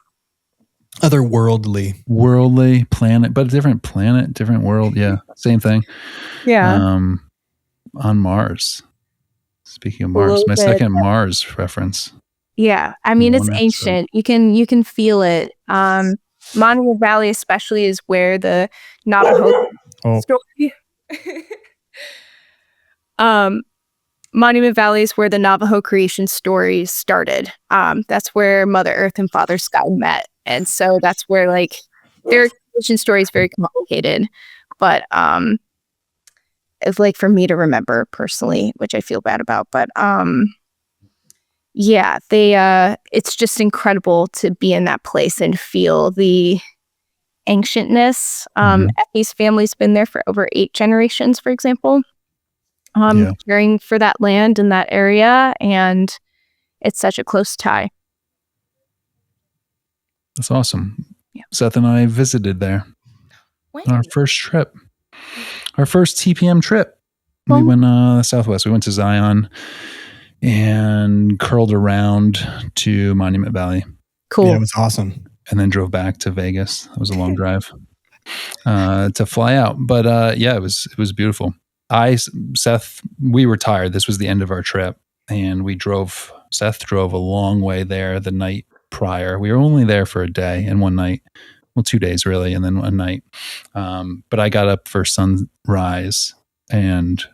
Otherworldly. Worldly planet, but a different planet, different world. Yeah. Same thing. Yeah. On Mars. Speaking of Mars, my second Mars reference. Yeah. I mean, it's ancient. You can feel it. Monument Valley especially is where the Navajo story. Monument Valley is where the Navajo creation story started. That's where Mother Earth and Father Sky met. And so that's where their creation story is very complicated. But it's for me to remember personally, which I feel bad about. But it's just incredible to be in that place and feel the ancientness. Effie's family's been there for over 8 generations, for example. Caring for that land in that area, and it's such a close tie. That's awesome. Yeah. Seth and I visited there on our first trip, our first TPM trip. We went southwest. We went to Zion and curled around to Monument Valley. Cool. Yeah, it was awesome. And then drove back to Vegas. It was a long drive to fly out, but it was beautiful. Seth, we were tired. This was the end of our trip, and Seth drove a long way there the night prior. We were only there for a day and one night. Well, 2 days really, and then one night. But I got up for sunrise and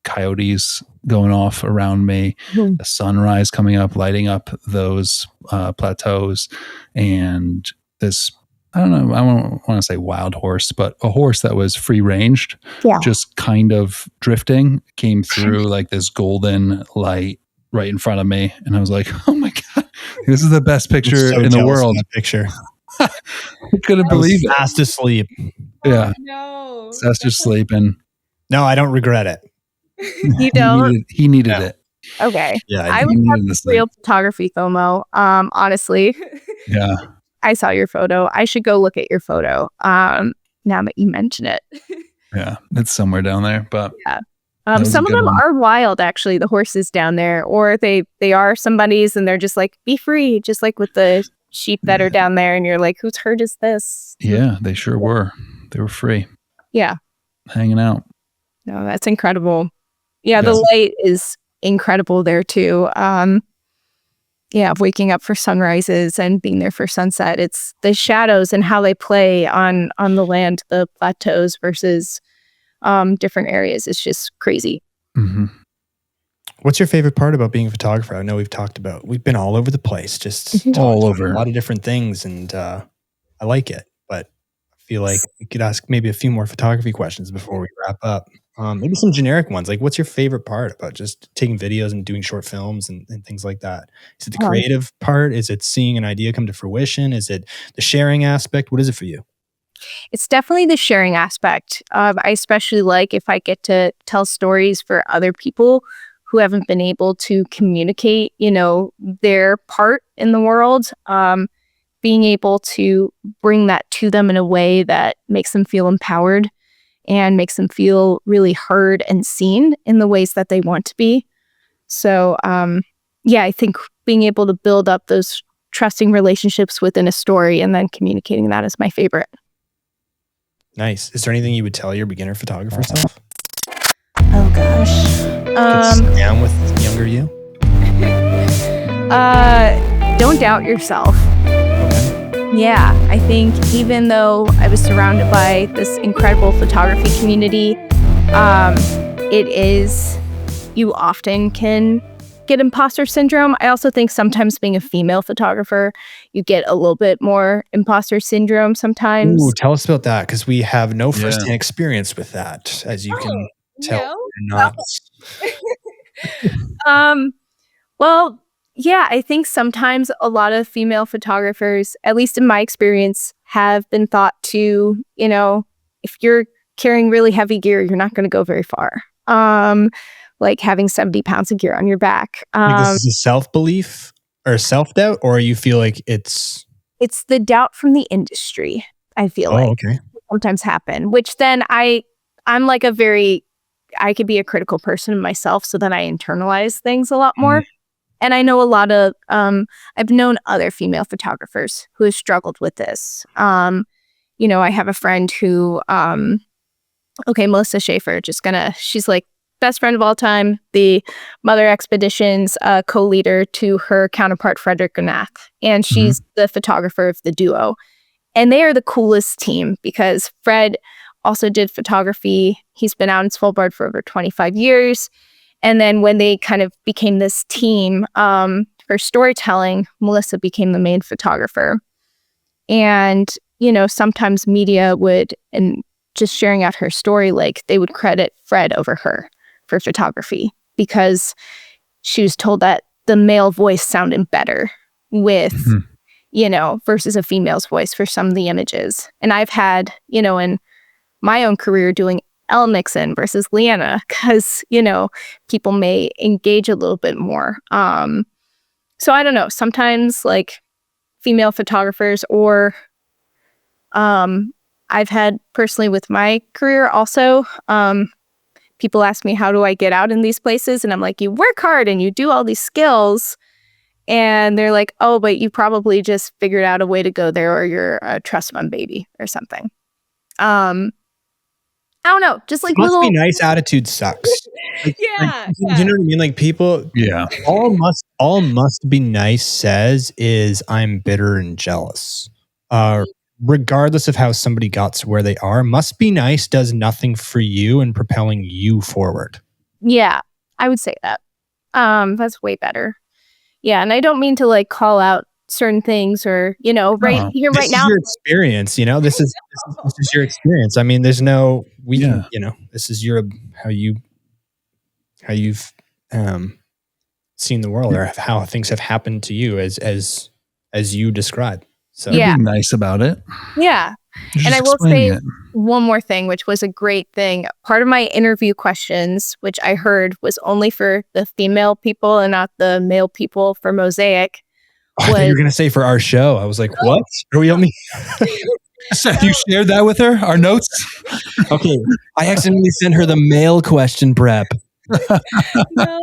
coyotes going off around me, the sunrise coming up, lighting up those plateaus, and this, I don't know, I don't want to say wild horse, but a horse that was free ranged, just kind of drifting, came through like this golden light right in front of me. And I was like, oh my God, this is the best picture in the world. Picture. I couldn't believe it. Fast asleep. Yeah. Oh, no. Fast asleep. And no, I don't regret it. You don't? He needed it. Okay. Yeah, I would have real photography FOMO, honestly. Yeah. I saw your photo. I should go look at your photo now that you mention it. Yeah, it's somewhere down there. But Some of them are wild, actually, the horses down there, or they are somebody's and they're just like, be free, just like with the sheep that are down there. And you're like, whose herd is this? Yeah, they sure were. They were free. Yeah. Hanging out. No, that's incredible. Yeah, the light is incredible there too. Waking up for sunrises and being there for sunset. It's the shadows and how they play on the land, the plateaus versus different areas. It's just crazy. Mm-hmm. What's your favorite part about being a photographer? I know we've been all over the place, just all over a lot of different things, and I like it. But I feel like we could ask maybe a few more photography questions before we wrap up. Maybe some generic ones. Like, what's your favorite part about just taking videos and doing short films and things like that? Is it the creative part? Is it seeing an idea come to fruition? Is it the sharing aspect? What is it for you? It's definitely the sharing aspect. I especially like if I get to tell stories for other people who haven't been able to communicate, their part in the world. Being able to bring that to them in a way that makes them feel empowered and makes them feel really heard and seen in the ways that they want to be. So, I think being able to build up those trusting relationships within a story and then communicating that is my favorite. Nice. Is there anything you would tell your beginner photographer self? Oh gosh. Sit down with younger you? Don't doubt yourself. Okay. Yeah, I think even though I was surrounded by this incredible photography community, you often can get imposter syndrome. I also think sometimes being a female photographer, you get a little bit more imposter syndrome sometimes. Ooh, tell us about that, because we have no firsthand experience with that, as you can tell. Not. Well, yeah, I think sometimes a lot of female photographers, at least in my experience, have been thought to, if you're carrying really heavy gear, you're not going to go very far. Like having 70 pounds of gear on your back. This is a self-belief or self-doubt, or you feel like it's the doubt from the industry, I feel like. Okay. Sometimes happen, which then I'm like I could be a critical person myself, so then I internalize things a lot more. And I know a lot of, I've known other female photographers who have struggled with this. I have a friend who, Melissa Schaefer, she's like best friend of all time, the Mother Expeditions co-leader to her counterpart, Frederick Gnath. And she's the photographer of the duo. And they are the coolest team because Fred also did photography. He's been out in Svalbard for over 25 years. And then when they kind of became this team for storytelling, Melissa became the main photographer. And, sometimes media would, and just sharing out her story, like they would credit Fred over her for photography because she was told that the male voice sounded better with, versus a female's voice for some of the images. And I've had, in my own career doing Lianna Nixon versus Lianna because, people may engage a little bit more. So I don't know, sometimes like female photographers or I've had personally with my career also, people ask me, how do I get out in these places? And I'm like, you work hard and you do all these skills. And they're like, oh, but you probably just figured out a way to go there or you're a trust fund baby or something. I don't know. Just like must be nice attitude sucks. Like, you know what I mean? Like people, all must be nice says is I'm bitter and jealous. Regardless of how somebody got to where they are, must be nice does nothing for you in propelling you forward. Yeah, I would say that. That's way better. Yeah, and I don't mean to like call out certain things or, here right now. This is your experience, this is your experience. I mean, there's no, can, this is how you've seen the world or how things have happened to you as you describe. So be nice about it. Yeah. And I will say one more thing, which was a great thing. Part of my interview questions, which I heard was only for the female people and not the male people for Mosaic. I thought you were going to say for our show. I was like, what? Are we only? So you shared that with her, our notes? Okay. I accidentally sent her the mail question prep. No.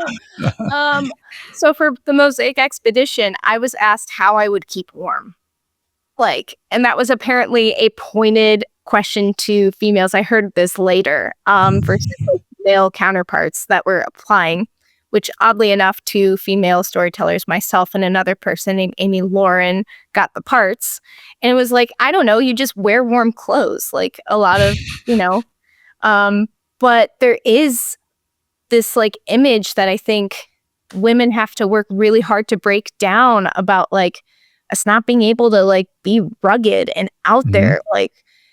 So for the Mosaic expedition, I was asked how I would keep warm. And that was apparently a pointed question to females. I heard this later, versus male counterparts that were applying, which oddly enough to female storytellers, myself and another person named Amy Lauren got the parts. And it was like, I don't know, you just wear warm clothes, like a lot of, but there is this image that I think women have to work really hard to break down about us not being able to be rugged and out there,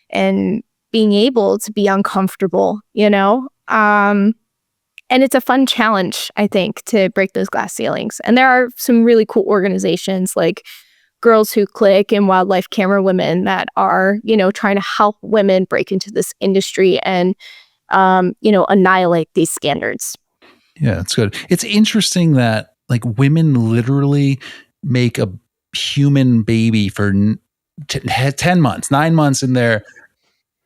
and being able to be uncomfortable, and it's a fun challenge, I think, to break those glass ceilings. And there are some really cool organizations like Girls Who Click and Wildlife Camera Women that are, trying to help women break into this industry and annihilate these standards. Yeah, it's good. It's interesting that women literally make a human baby for 10 months, 9 months in their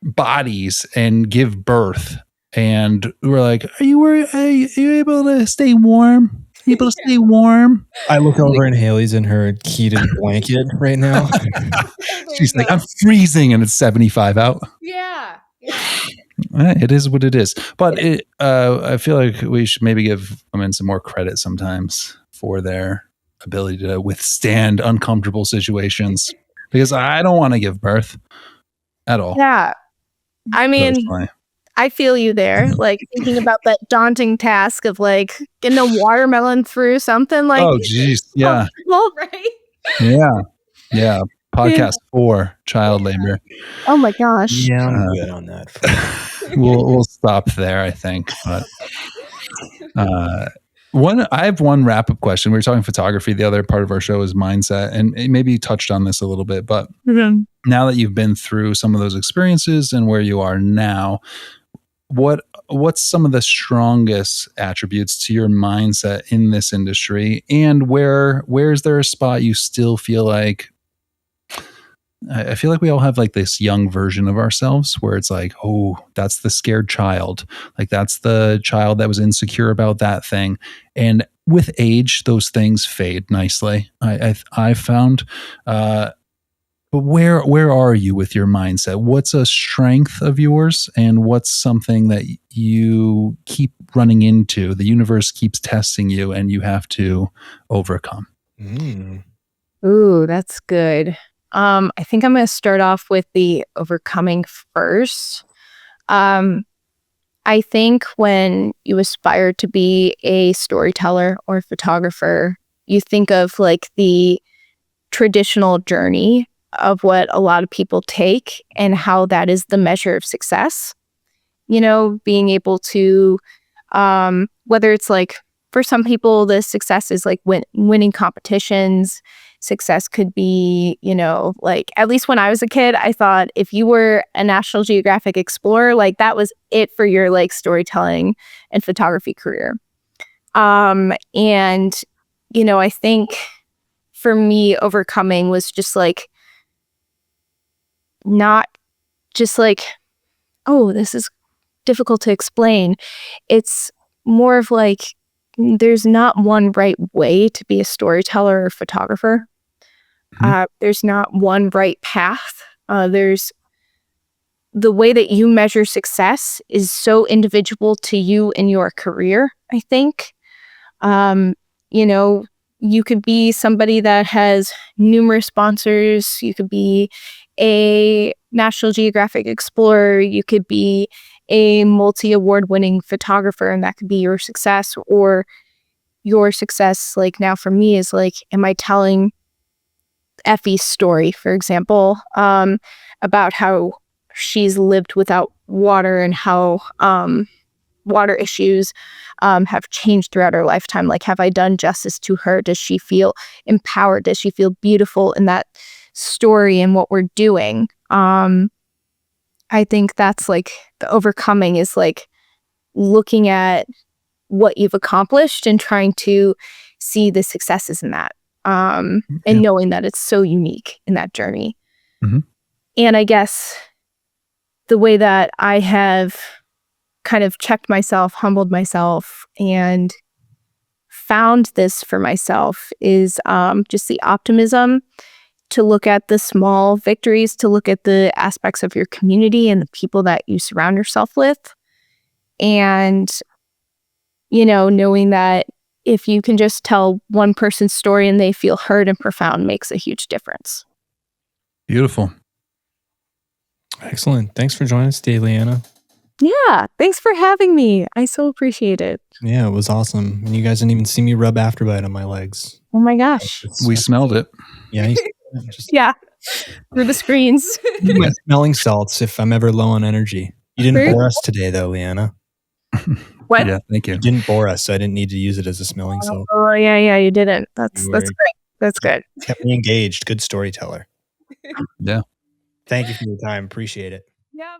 bodies and give birth. And we're like, are you able to stay warm? Able to stay warm? I look over and Haley's in her heated blanket right now. She's like, I'm freezing, and it's 75 out. Yeah. It is what it is. But I feel like we should maybe give women some more credit sometimes for their ability to withstand uncomfortable situations, because I don't want to give birth at all. Yeah. I mean, personally. I feel you there. Thinking about that daunting task of getting a watermelon through something Oh, geez. Yeah. Right? Yeah. Podcast 4, child labor. Oh my gosh. Yeah, I'm good on that. We'll stop there, I think. But I have one wrap-up question. We were talking photography. The other part of our show is mindset, and maybe you touched on this a little bit, but now that you've been through some of those experiences and where you are now, what's some of the strongest attributes to your mindset in this industry, and where is there a spot you still feel like, I feel like we all have this young version of ourselves where it's like, oh, that's the scared child. That's the child that was insecure about that thing. And with age, those things fade nicely. I've found, but where are you with your mindset? What's a strength of yours, and what's something that you keep running into? The universe keeps testing you and you have to overcome. Ooh, that's good. I think I'm going to start off with the overcoming first. I think when you aspire to be a storyteller or photographer, you think of the traditional journey of what a lot of people take and how that is the measure of success. Being able to, whether it's for some people, the success is winning competitions. Success could be, at least when I was a kid, I thought if you were a National Geographic explorer, that was it for your storytelling and photography career. And, I think for me, overcoming was just not just oh, this is difficult to explain. It's more of there's not one right way to be a storyteller or photographer. There's not one right path. There's the way that you measure success is so individual to you in your career, I think. You could be somebody that has numerous sponsors. You could be a National Geographic explorer. You could be a multi-award winning photographer, and that could be your success. Or your success, now for me, is am I telling Effie's story, for example, about how she's lived without water and how water issues have changed throughout her lifetime. Have I done justice to her? Does she feel empowered? Does she feel beautiful in that story and what we're doing? I think that's the overcoming is looking at what you've accomplished and trying to see the successes in that, and knowing that it's so unique in that journey. And I guess the way that I have kind of checked myself, humbled myself, and found this for myself is just the optimism to look at the small victories, to look at the aspects of your community and the people that you surround yourself with. And, knowing that if you can just tell one person's story and they feel heard and profound makes a huge difference. Beautiful. Excellent. Thanks for joining us today, Lianna. Yeah, thanks for having me. I so appreciate it. Yeah, it was awesome. And you guys didn't even see me rub Afterbite on my legs. Oh my gosh. We smelled it. Yeah. Yeah. Through the screens. My smelling salts if I'm ever low on energy. You didn't bore us today, though, Lianna. What? Yeah, thank you. You didn't bore us, so I didn't need to use it as a smelling salt. Oh, yeah, you didn't. That's great. That's good. Kept me engaged. Good storyteller. Yeah. Thank you for your time. Appreciate it. Yeah.